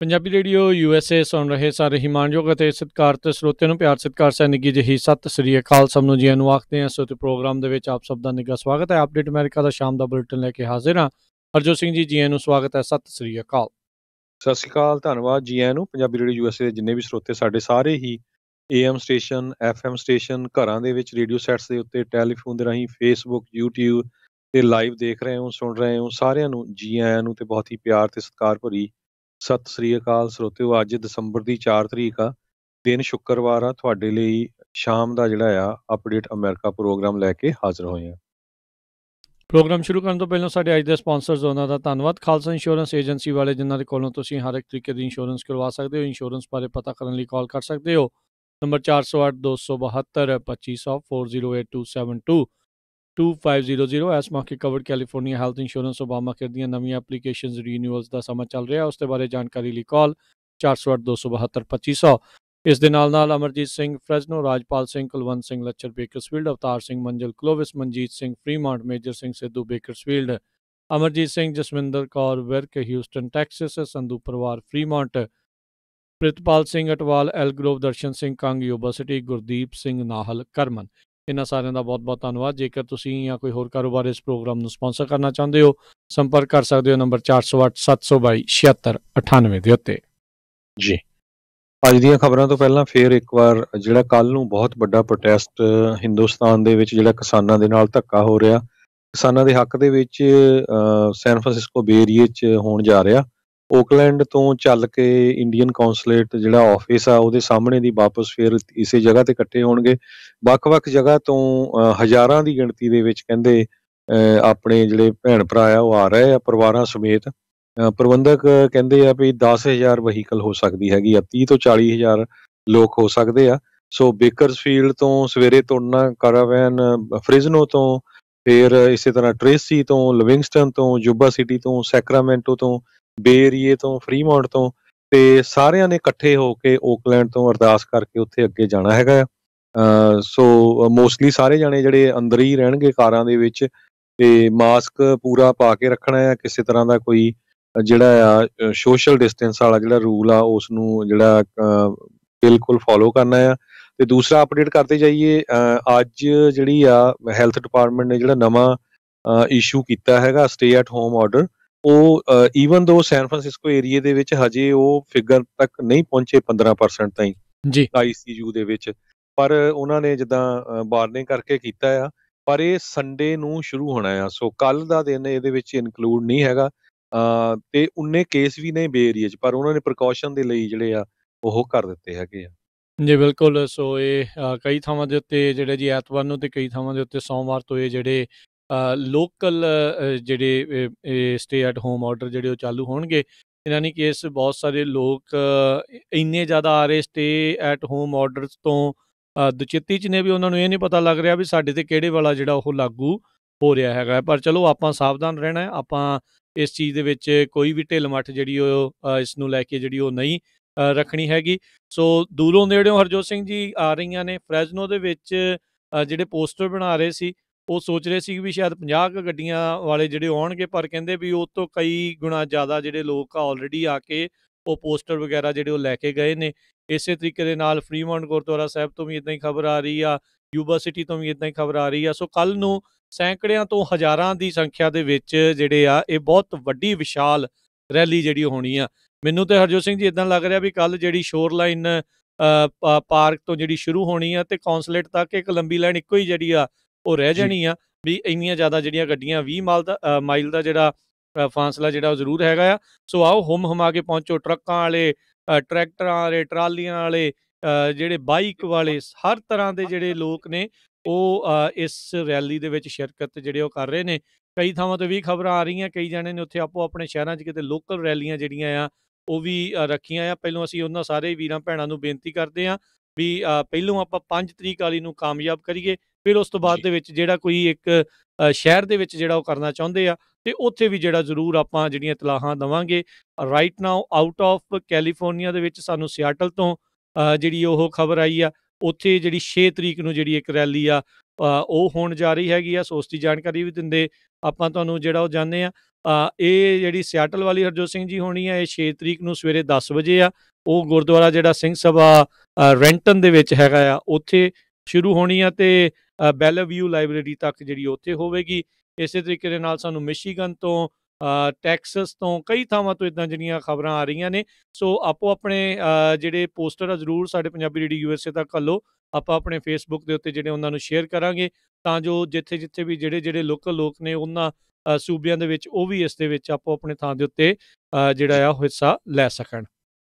Punjabi radio USA ਸੁਣ ਰਹੇ ਸਾਰੇ ਹੀ ਮਾਣਯੋਗ ਅਤੇ ਸਤਿਕਾਰਤ ਸਰੋਤਿਆਂ ਨੂੰ ਪਿਆਰ ਸਤਿਕਾਰ ਸਹਿ ਨਿੱਘੀ ਜਿਹੀ ਸਤਿ ਸ੍ਰੀ ਅਕਾਲ। ਸਭ ਨੂੰ ਜੀਆਂ ਨੂੰ ਆਖਦੇ ਹਾਂ। ਸੋ ਤੇ ਪ੍ਰੋਗਰਾਮ ਦੇ ਵਿੱਚ ਆਪ ਸਭ ਦਾ ਨਿੱਘਾ ਸਵਾਗਤ ਹੈ। ਅਪਡੇਟ ਅਮਰੀਕਾ ਦਾ ਸ਼ਾਮ ਦਾ ਬੁਲੇਟਿਨ ਲੈ ਕੇ ਹਾਜ਼ਰ ਹਾਂ। ਹਰਜੋਤ ਸਿੰਘ ਜੀ, ਜੀਆਂ ਨੂੰ ਸਵਾਗਤ ਹੈ। ਸਤਿ ਸ੍ਰੀ ਅਕਾਲ। ਸਤਿ ਸ਼੍ਰੀ ਅਕਾਲ, ਧੰਨਵਾਦ ਜੀ ਆਇਆਂ ਨੂੰ। ਪੰਜਾਬੀ ਰੇਡੀਓ USA ਦੇ ਜਿੰਨੇ ਵੀ ਸਰੋਤੇ ਸਾਡੇ ਸਾਰੇ ਹੀ AM ਸਟੇਸ਼ਨ, FM ਸਟੇਸ਼ਨ, ਘਰਾਂ ਦੇ ਵਿੱਚ ਰੇਡੀਓ ਸੈਟਸ ਦੇ ਉੱਤੇ, ਟੈਲੀਫੋਨ ਦੇ ਰਾਹੀਂ, ਫੇਸਬੁੱਕ, YouTube ਤੇ ਲਾਈਵ ਦੇਖ ਰਹੇ ਹੋ, ਸੁਣ ਰਹੇ ਹੋ, ਸਾਰਿਆਂ ਨੂੰ ਜੀ ਆਇਆਂ ਨੂੰ ਤੇ ਬਹੁਤ ਹੀ ਪਿਆਰ ਤੇ ਸਤਿਕਾਰ ਭਰੀ ਸਤਿ ਸ੍ਰੀ ਅਕਾਲ। ਸਰੋਤਿਓ, ਅੱਜ ਦਸੰਬਰ ਦੀ 4 ਤਰੀਕ ਆ, ਦਿਨ ਸ਼ੁੱਕਰਵਾਰ ਆ। ਤੁਹਾਡੇ ਲਈ ਸ਼ਾਮ ਦਾ ਜਿਹੜਾ ਆ ਅਪਡੇਟ ਅਮਰੀਕਾ ਪ੍ਰੋਗਰਾਮ ਲੈ ਕੇ ਹਾਜ਼ਰ ਹੋਏ ਆ। ਪ੍ਰੋਗਰਾਮ ਸ਼ੁਰੂ ਕਰਨ ਤੋਂ ਪਹਿਲਾਂ ਸਾਡੇ ਅੱਜ ਦੇ ਸਪਾਂਸਰਸ ਉਹਨਾਂ ਦਾ ਧੰਨਵਾਦ। ਖਾਲਸਾ ਇੰਸ਼ੋਰੈਂਸ ਏਜੰਸੀ ਵਾਲੇ, ਜਿਨ੍ਹਾਂ ਦੇ ਕੋਲੋਂ ਤੁਸੀਂ ਹਰ ਇੱਕ ਤਰੀਕੇ ਦੀ ਇੰਸ਼ੋਰੈਂਸ ਕਰਵਾ ਸਕਦੇ ਹੋ। ਇੰਸ਼ੋਰੈਂਸ ਬਾਰੇ ਪਤਾ ਕਰਨ ਲਈ ਕਾਲ ਕਰ ਸਕਦੇ ਹੋ ਨੰਬਰ 4082722500 408272 2500। ਇਸ ਮੌਕੇ covered California health insurance Obama care ਦੀਆਂ ਨਵੀਆਂ ਐਪਲੀਕੇਸ਼ਨਜ਼ ਰੀਨਿਊਅਲਸ ਦਾ ਸਮਾਂ ਚੱਲ ਰਿਹਾ। ਉਸ ਦੇ ਬਾਰੇ ਜਾਣਕਾਰੀ ਲਈ ਕਾਲ 4082722500। ਇਸ ਦੇ ਨਾਲ Amarjit Singh Fresno, Rajpal Singh, Kulwant Singh Lachhar Bakersfield, Avtar Singh Manzal Clovis, Manjit Singh Fremont, Major Singh Sidhu Bakersfield, Amarjit Singh, Jaswinder Kaur Virk Houston Texas, Sandhu ਪਰਿਵਾਰ Fremont, Pritpal Singh Atwal Elk Grove, Darshan Singh Kang Yuba City, Gurdeep Singh Nahal Kerman. ਇਹਨਾਂ ਸਾਰਿਆਂ ਦਾ ਬਹੁਤ ਬਹੁਤ ਧੰਨਵਾਦ। ਜੇਕਰ ਤੁਸੀਂ ਜਾਂ ਕੋਈ ਹੋਰ ਕਾਰੋਬਾਰ ਇਸ ਪ੍ਰੋਗਰਾਮ ਨੂੰ ਸਪਾਂਸਰ ਕਰਨਾ ਚਾਹੁੰਦੇ ਹੋ, ਸੰਪਰਕ ਕਰ ਸਕਦੇ ਹੋ ਨੰਬਰ 4087227698 ਦੇ ਉੱਤੇ। ਜੀ, ਅੱਜ ਦੀਆਂ ਖਬਰਾਂ ਤੋਂ ਪਹਿਲਾਂ ਫੇਰ ਇੱਕ ਵਾਰ ਜਿਹੜਾ ਕੱਲ ਨੂੰ ਬਹੁਤ ਵੱਡਾ ਪ੍ਰੋਟੈਸਟ ਹਿੰਦੁਸਤਾਨ ਦੇ ਵਿੱਚ ਜਿਹੜਾ ਕਿਸਾਨਾਂ ਦੇ ਨਾਲ ਧੱਕਾ ਹੋ ਰਿਹਾ, ਕਿਸਾਨਾਂ ਦੇ ਹੱਕ ਦੇ ਵਿੱਚ ਸੈਨ ਫਰਾਂਸਿਸਕੋ ਬੇ ਏਰੀਏ 'ਚ ਹੋਣ ਜਾ ਰਿਹਾ। ਓਕਲੈਂਡ ਤੋਂ ਚੱਲ ਕੇ ਇੰਡੀਅਨ ਕੌਂਸਲੇਟ ਜਿਹੜਾ ਆਫਿਸ ਆ ਉਹਦੇ ਸਾਹਮਣੇ ਦੀ ਵਾਪਸ ਫੇਰ ਇਸੇ ਜਗ੍ਹਾ ਤੇ ਇਕੱਠੇ ਹੋਣਗੇ। ਵੱਖ-ਵੱਖ ਜਗ੍ਹਾ ਤੋਂ ਹਜ਼ਾਰਾਂ ਦੀ ਗਿਣਤੀ ਦੇ ਵਿੱਚ ਕਹਿੰਦੇ ਆਪਣੇ ਜਿਹੜੇ ਭੈਣ ਭਰਾ ਆ ਉਹ ਆ ਰਹੇ ਆ ਪਰਿਵਾਰਾਂ ਸਮੇਤ। ਪ੍ਰਬੰਧਕ ਕਹਿੰਦੇ ਆ ਵੀ 10,000 ਵਹੀਕਲ ਹੋ ਸਕਦੀ ਹੈਗੀ ਆ, 30 ਤੋਂ 40,000 ਲੋਕ ਹੋ ਸਕਦੇ ਆ। ਸੋ ਬੇਕਰਸਫੀਲਡ ਤੋਂ ਸਵੇਰੇ ਤੁਰਨਾ, ਕਾਰਾਵੈਨ ਫ੍ਰਿਜ਼ਨੋ ਤੋਂ, ਫਿਰ ਇਸੇ ਤਰ੍ਹਾਂ ਟ੍ਰੇਸੀ ਤੋਂ, ਲਿਵਿੰਗਸਟਨ ਤੋਂ, ਯੂਬਾ ਸਿਟੀ ਤੋਂ, ਸੈਕਰਾਮੈਂਟੋ ਤੋਂ, ਬੇ ਏਰੀਏ ਤੋਂ, ਫਰੀਮੌਂਟ ਤੋਂ, ਤੇ ਸਾਰਿਆਂ ਨੇ ਇਕੱਠੇ ਹੋ ਕੇ ਓਕਲੈਂਡ ਤੋਂ ਅਰਦਾਸ ਕਰਕੇ ਉੱਥੇ ਅੱਗੇ ਜਾਣਾ ਹੈਗਾ ਆ। ਸੋ ਮੋਸਟਲੀ ਸਾਰੇ ਜਾਣੇ ਜਿਹੜੇ ਅੰਦਰ ਹੀ ਰਹਿਣਗੇ ਕਾਰਾਂ ਦੇ ਵਿੱਚ, ਤੇ ਮਾਸਕ ਪੂਰਾ ਪਾ ਕੇ ਰੱਖਣਾ ਆ। ਕਿਸੇ ਤਰ੍ਹਾਂ ਦਾ ਕੋਈ ਜਿਹੜਾ ਆ ਸੋਸ਼ਲ ਡਿਸਟੈਂਸ ਵਾਲਾ ਜਿਹੜਾ ਰੂਲ ਆ ਉਸ ਨੂੰ ਜਿਹੜਾ ਬਿਲਕੁਲ ਫੋਲੋ ਕਰਨਾ ਆ। ਤੇ ਦੂਸਰਾ ਅਪਡੇਟ ਕਰਦੇ ਜਾਈਏ, ਅੱਜ ਜਿਹੜੀ ਆ ਹੈਲਥ ਡਿਪਾਰਟਮੈਂਟ ਨੇ ਜਿਹੜਾ ਨਵਾਂ ਇਸ਼ੂ ਕੀਤਾ ਹੈਗਾ ਸਟੇ ਐਟ ਹੋਮ ਆਰਡਰ, ਉਹ ਈਵਨ ਦੋ ਸੈਨ ਫਰਾਂਸਿਸਕੋ ਏਰੀਏ ਦੇ ਵਿੱਚ ਹਜੇ ਉਹ ਫਿਗਰ ਤੱਕ ਨਹੀਂ ਪਹੁੰਚੇ 15% ਤਾਈਂ ਜੀ ICU ਦੇ ਵਿੱਚ, ਪਰ ਉਹਨਾਂ ਨੇ ਜਿੱਦਾਂ ਵਾਰਨਿੰਗ ਕਰਕੇ ਕੀਤਾ ਆ। ਪਰ ਇਹ ਸੰਡੇ ਨੂੰ ਸ਼ੁਰੂ ਹੋਣਾ ਆ, ਸੋ ਕੱਲ ਦਾ ਦਿਨ ਇਹਦੇ ਵਿੱਚ ਇਨਕਲੂਡ ਨਹੀਂ ਹੈਗਾ। ਤੇ ਉਨੇ ਕੇਸ ਵੀ ਨਹੀਂ ਬੇ ਏਰੀਏ 'ਚ, ਪਰ ਉਹਨਾਂ ਨੇ ਪ੍ਰੀਕਾਸ਼ਨ ਦੇ ਲਈ ਜਿਹੜੇ ਆ ਉਹ ਕਰ ਦਿੱਤੇ ਹੈਗੇ ਆ। ਜੀ ਬਿਲਕੁਲ। ਸੋ ਇਹ ਕਈ ਥਾਵਾਂ ਦੇ ਉੱਤੇ ਜਿਹੜੇ ਜੀ ਐਤਵਾਰ ਨੂੰ ਤੇ ਕਈ ਥਾਵਾਂ ਦੇ ਉੱਤੇ ਸੋਮਵਾਰ ਤੋਂ ਇਹ ਜਿਹੜੇ ਲੋਕਲ ਜਿਹੜੇ ਸਟੇ ਐਟ ਹੋਮ ਆਰਡਰ ਜਿਹੜੇ ਉਹ ਚਾਲੂ ਹੋਣਗੇ। ਇਹਨਾਂ ਨੇ ਕੇਸ ਬਹੁਤ ਸਾਰੇ ਲੋਕ ਇੰਨੇ ਜ਼ਿਆਦਾ ਆ ਰਹੇ ਸਟੇ ਐਟ ਹੋਮ ਆਰਡਰਸ ਤੋਂ ਦੁਚਿੱਤੀ 'ਚ ਨੇ ਵੀ ਉਹਨਾਂ ਨੂੰ ਇਹ ਨਹੀਂ ਪਤਾ ਲੱਗ ਰਿਹਾ ਵੀ ਸਾਡੇ ਤੇ ਕਿਹੜੇ ਵਾਲਾ ਜਿਹੜਾ ਉਹ ਲਾਗੂ ਹੋ ਰਿਹਾ ਹੈਗਾ। ਪਰ ਚਲੋ ਆਪਾਂ ਸਾਵਧਾਨ ਰਹਿਣਾ, ਆਪਾਂ ਇਸ ਚੀਜ਼ ਦੇ ਵਿੱਚ ਕੋਈ ਵੀ ਢਿੱਲ ਮੱਠ ਜਿਹੜੀ ਉਹ ਇਸ ਨੂੰ ਲੈ ਕੇ ਜਿਹੜੀ ਉਹ ਨਹੀਂ ਰੱਖਣੀ ਹੈਗੀ। ਸੋ ਦੂਰੋਂ ਨੇੜਿਓਂ ਹਰਜੋਤ ਸਿੰਘ ਜੀ ਆ ਰਹੀਆਂ ਨੇ। ਫਰੈਜ਼ਨੋ ਦੇ ਵਿੱਚ ਜਿਹੜੇ ਪੋਸਟਰ ਬਣਾ ਰਹੇ ਸੀ ਉਹ ਸੋਚ ਰਹੇ ਸੀ ਵੀ ਸ਼ਾਇਦ 50 ਕੁ ਗੱਡੀਆਂ ਵਾਲੇ ਜਿਹੜੇ ਆਉਣਗੇ, ਪਰ ਕਹਿੰਦੇ ਵੀ ਉਹ ਤੋਂ ਕਈ ਗੁਣਾ ਜ਼ਿਆਦਾ ਜਿਹੜੇ ਲੋਕ ਆ ਆਲਰੇਡੀ ਆ ਕੇ ਉਹ ਪੋਸਟਰ ਵਗੈਰਾ ਜਿਹੜੇ ਉਹ ਲੈ ਕੇ ਗਏ ਨੇ। ਇਸੇ ਤਰੀਕੇ ਦੇ ਨਾਲ ਫਰੀਮੌਂਟ ਗੁਰਦੁਆਰਾ ਸਾਹਿਬ ਤੋਂ ਵੀ ਇੱਦਾਂ ਹੀ ਖਬਰ ਆ ਰਹੀ ਆ, ਯੂਬਾ ਸਿਟੀ ਤੋਂ ਵੀ ਇੱਦਾਂ ਹੀ ਖਬਰ ਆ ਰਹੀ ਆ। ਸੋ ਕੱਲ੍ਹ ਨੂੰ ਸੈਂਕੜਿਆਂ ਤੋਂ ਹਜ਼ਾਰਾਂ ਦੀ ਸੰਖਿਆ ਦੇ ਵਿੱਚ ਜਿਹੜੇ ਆ ਇਹ ਬਹੁਤ ਵੱਡੀ ਵਿਸ਼ਾਲ ਰੈਲੀ ਜਿਹੜੀ ਹੋਣੀ ਆ। ਮੈਨੂੰ ਤੇ ਹਰਜੋਤ ਸਿੰਘ ਜੀ ਇੱਦਾਂ ਲੱਗ ਰਿਹਾ ਵੀ ਕੱਲ੍ਹ ਜਿਹੜੀ ਸ਼ੋਰਲਾਈਨ ਪਾਰਕ ਤੋਂ ਜਿਹੜੀ ਸ਼ੁਰੂ ਹੋਣੀ ਆ ਤੇ ਕੌਂਸਲੇਟ ਤੱਕ ਇੱਕ ਲੰਬੀ ਲਾਈਨ ਇੱਕੋ ਹੀ ਜਿਹੜੀ ਆ ਉਹ ਰਹਿ ਜਾਣੀ ਆ। ਵੀ ਇੰਨੀਆਂ ਜ਼ਿਆਦਾ ਜਿਹੜੀਆਂ ਗੱਡੀਆਂ 20 ਮਾਈਲ ਦਾ ਜਿਹੜਾ ਫਾਸਲਾ ਜਿਹੜਾ ਉਹ ਜ਼ਰੂਰ ਹੈਗਾ ਆ। ਸੋ ਆਓ ਹੁਮ ਹੁਮਾ ਕੇ ਪਹੁੰਚੋ। ਟਰੱਕਾਂ ਵਾਲੇ, ਟਰੈਕਟਰਾਂ ਵਾਲੇ, ਟਰਾਲੀਆਂ ਵਾਲੇ, ਜਿਹੜੇ ਬਾਈਕ ਵਾਲੇ, ਹਰ ਤਰ੍ਹਾਂ ਦੇ ਜਿਹੜੇ ਲੋਕ ਨੇ ਉਹ ਇਸ ਰੈਲੀ ਦੇ ਵਿੱਚ ਸ਼ਿਰਕਤ ਜਿਹੜੇ ਉਹ ਕਰ ਰਹੇ ਨੇ। ਕਈ ਥਾਵਾਂ ਤੋਂ ਵੀ ਖਬਰਾਂ ਆ ਰਹੀਆਂ, ਕਈ ਜਾਣੇ ਨੇ ਉੱਥੇ ਆਪੋ ਆਪਣੇ ਸ਼ਹਿਰਾਂ 'ਚ ਕਿਤੇ ਲੋਕਲ ਰੈਲੀਆਂ ਜਿਹੜੀਆਂ ਆ ਉਹ ਵੀ ਰੱਖੀਆਂ ਆ। ਪਹਿਲੋਂ ਅਸੀਂ ਉਹਨਾਂ ਸਾਰੇ ਵੀਰਾਂ ਭੈਣਾਂ ਨੂੰ ਬੇਨਤੀ ਕਰਦੇ ਹਾਂ ਵੀ ਪਹਿਲੋਂ ਆਪਾਂ 5 ਤਰੀਕ ਵਾਲੀ ਨੂੰ ਕਾਮਯਾਬ ਕਰੀਏ, ਫਿਰ ਉਸ ਤੋਂ ਬਾਅਦ ਦੇ ਵਿੱਚ ਜਿਹੜਾ ਕੋਈ ਇੱਕ ਸ਼ਹਿਰ ਦੇ ਵਿੱਚ ਜਿਹੜਾ ਉਹ ਕਰਨਾ ਚਾਹੁੰਦੇ ਆ ਤੇ ਉੱਥੇ ਵੀ ਜਿਹੜਾ ਜ਼ਰੂਰ ਆਪਾਂ ਜਿਹੜੀਆਂ ਇਤਲਾਹਾਂ ਦੇਵਾਂਗੇ। Right now out of California ਦੇ ਵਿੱਚ ਸਾਨੂੰ ਸਿਆਟਲ ਤੋਂ ਜਿਹੜੀ ਉਹ ਖਬਰ ਆਈ ਆ, ਉੱਥੇ ਜਿਹੜੀ 6 ਤਰੀਕ ਨੂੰ ਜਿਹੜੀ ਇੱਕ ਰੈਲੀ ਆ ਉਹ ਹੋਣ ਜਾ ਰਹੀ ਹੈਗੀ ਆ। ਸੋ ਉਸ ਦੀ ਜਾਣਕਾਰੀ ਵੀ ਦਿੰਦੇ ਆਪਾਂ ਤੁਹਾਨੂੰ ਜਿਹੜਾ ਉਹ ਜਾਣਦੇ ਹਾਂ। ਇਹ ਜਿਹੜੀ ਸਿਆਟਲ ਵਾਲੀ ਹਰਜੋਤ ਸਿੰਘ ਜੀ ਹੋਣੀ ਆ, ਇਹ 6 ਤਰੀਕ ਨੂੰ ਸਵੇਰੇ 10 ਵਜੇ ਆ। ਉਹ ਗੁਰਦੁਆਰਾ ਜਿਹੜਾ ਸਿੰਘ ਸਭਾ ਰੈਂਟਨ ਦੇ ਵਿੱਚ ਹੈਗਾ ਆ, ਉੱਥੇ ਸ਼ੁਰੂ ਹੋਣੀ ਆ, ਤੇ ਬੈਲਵਿਊ ਲਾਇਬ੍ਰੇਰੀ ਤੱਕ ਜਿਹੜੀ ਉੱਥੇ ਹੋਵੇਗੀ। ਇਸੇ ਤਰੀਕੇ ਦੇ ਨਾਲ ਸਾਨੂੰ ਮਿਸ਼ੀਗਨ ਤੋਂ, ਟੈਕਸਸ ਤੋਂ, ਕਈ ਥਾਵਾਂ ਤੋਂ ਇੱਦਾਂ ਜਿਹੜੀਆਂ ਖਬਰਾਂ ਆ ਰਹੀਆਂ ਨੇ। ਸੋ ਆਪੋ ਆਪਣੇ ਜਿਹੜੇ ਪੋਸਟਰ ਆ ਜ਼ਰੂਰ ਸਾਡੇ ਪੰਜਾਬੀ ਰੇਡੀਓ USA ਤੱਕ ਘੱਲੋ। ਆਪਾਂ ਆਪਣੇ ਫੇਸਬੁੱਕ ਦੇ ਉੱਤੇ ਜਿਹੜੇ ਉਹਨਾਂ ਨੂੰ ਸ਼ੇਅਰ ਕਰਾਂਗੇ, ਤਾਂ ਜੋ ਜਿੱਥੇ ਜਿੱਥੇ ਵੀ ਜਿਹੜੇ ਲੋਕਲ ਲੋਕ ਨੇ ਉਹਨਾਂ ਸੂਬਿਆਂ ਦੇ ਵਿੱਚ ਉਹ ਵੀ ਇਸ ਦੇ ਵਿੱਚ ਆਪੋ ਆਪਣੇ ਥਾਂ ਦੇ ਉੱਤੇ ਜਿਹੜਾ ਆ ਉਹ ਹਿੱਸਾ ਲੈ ਸਕਣ।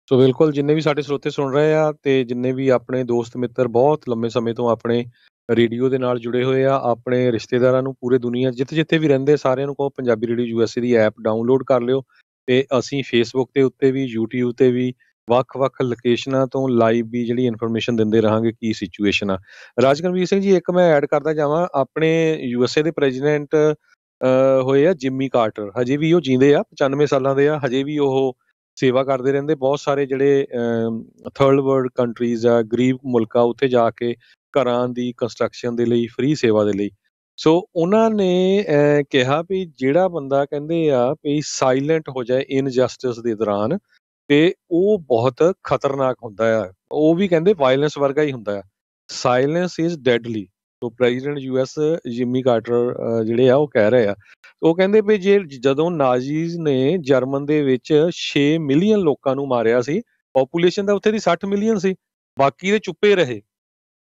ਸੋ ਬਿਲਕੁਲ, ਜਿੰਨੇ ਵੀ ਸਾਡੇ ਸਰੋਤੇ ਸੁਣ ਰਹੇ ਆ ਤੇ ਜਿੰਨੇ ਵੀ ਆਪਣੇ ਦੋਸਤ ਮਿੱਤਰ ਬਹੁਤ ਲੰਮੇ ਸਮੇਂ ਤੋਂ ਆਪਣੇ ਰੇਡੀਓ ਦੇ ਨਾਲ ਜੁੜੇ ਹੋਏ ਆ, ਆਪਣੇ ਰਿਸ਼ਤੇਦਾਰਾਂ ਨੂੰ ਪੂਰੇ ਦੁਨੀਆ ਜਿੱਥੇ-ਜਿੱਥੇ ਵੀ ਰਹਿੰਦੇ ਸਾਰਿਆਂ ਨੂੰ ਕਹੋ ਪੰਜਾਬੀ ਰੇਡੀਓ USA ਦੀ ਐਪ ਡਾਊਨਲੋਡ ਕਰ ਲਿਓ। ਤੇ ਅਸੀਂ ਫੇਸਬੁੱਕ ਦੇ ਉੱਤੇ ਵੀ, YouTube ਤੇ ਵੀ ਵੱਖ-ਵੱਖ ਲੋਕੇਸ਼ਨਾਂ ਤੋਂ ਲਾਈਵ ਵੀ ਜਿਹੜੀ ਇਨਫੋਰਮੇਸ਼ਨ ਦਿੰਦੇ ਰਹਾਂਗੇ ਕੀ ਸਿਚੁਏਸ਼ਨ ਆ। ਰਾਜਕਰਮਵੀਰ ਸਿੰਘ ਜੀ, ਇੱਕ ਮੈਂ ਐਡ ਕਰਦਾ ਜਾਵਾਂ, ਆਪਣੇ USA ਦੇ ਪ੍ਰੈਜ਼ੀਡੈਂਟ ਹੋਏ ਆ ਜਿਮੀ ਕਾਰਟਰ, ਹਜੇ ਵੀ ਉਹ ਜੀਂਦੇ ਆ, 95 ਸਾਲਾਂ ਦੇ ਆ, ਹਜੇ ਵੀ ਉਹ ਸੇਵਾ ਕਰਦੇ ਰਹਿੰਦੇ। ਬਹੁਤ ਸਾਰੇ ਜਿਹੜੇ ਥਰਡ ਵਰਲਡ ਕੰਟਰੀਜ਼ ਆ, ਗਰੀਬ ਮੁਲਕ ਆ, ਉੱਥੇ ਜਾ ਕੇ ਘਰਾਂ ਦੀ ਕੰਸਟਰਕਸ਼ਨ ਦੇ ਲਈ ਫ੍ਰੀ ਸੇਵਾ ਦੇ ਲਈ। ਸੋ ਉਹਨਾਂ ਨੇ ਕਿਹਾ ਵੀ ਜਿਹੜਾ ਬੰਦਾ ਕਹਿੰਦੇ ਆ ਵੀ ਸਾਇਲੈਂਟ ਹੋ ਜਾਏ ਇਨਜਸਟਿਸ ਦੇ ਦੌਰਾਨ, ਤੇ ਉਹ ਬਹੁਤ ਖਤਰਨਾਕ ਹੁੰਦਾ ਆ। ਉਹ ਵੀ ਕਹਿੰਦੇ ਵਾਇਲੈਂਸ ਵਰਗਾ ਹੀ ਹੁੰਦਾ ਆ, silence is deadly. So president US Jimmy Carter ਜਿਹੜੇ ਆ ਉਹ ਕਹਿ ਰਹੇ ਆ। ਉਹ ਕਹਿੰਦੇ ਵੀ ਜਦੋਂ ਨਾਜ਼ੀਜ਼ ਨੇ ਜਰਮਨ ਦੇ ਵਿੱਚ 6 ਮਿਲੀਅਨ ਲੋਕਾਂ ਨੂੰ ਮਾਰਿਆ ਸੀ, ਪੋਪੂਲੇਸ਼ਨ ਤਾਂ ਉੱਥੇ ਦੀ 60 ਮਿਲੀਅਨ ਸੀ, ਬਾਕੀ ਦੇ ਚੁੱਪੇ ਰਹੇ,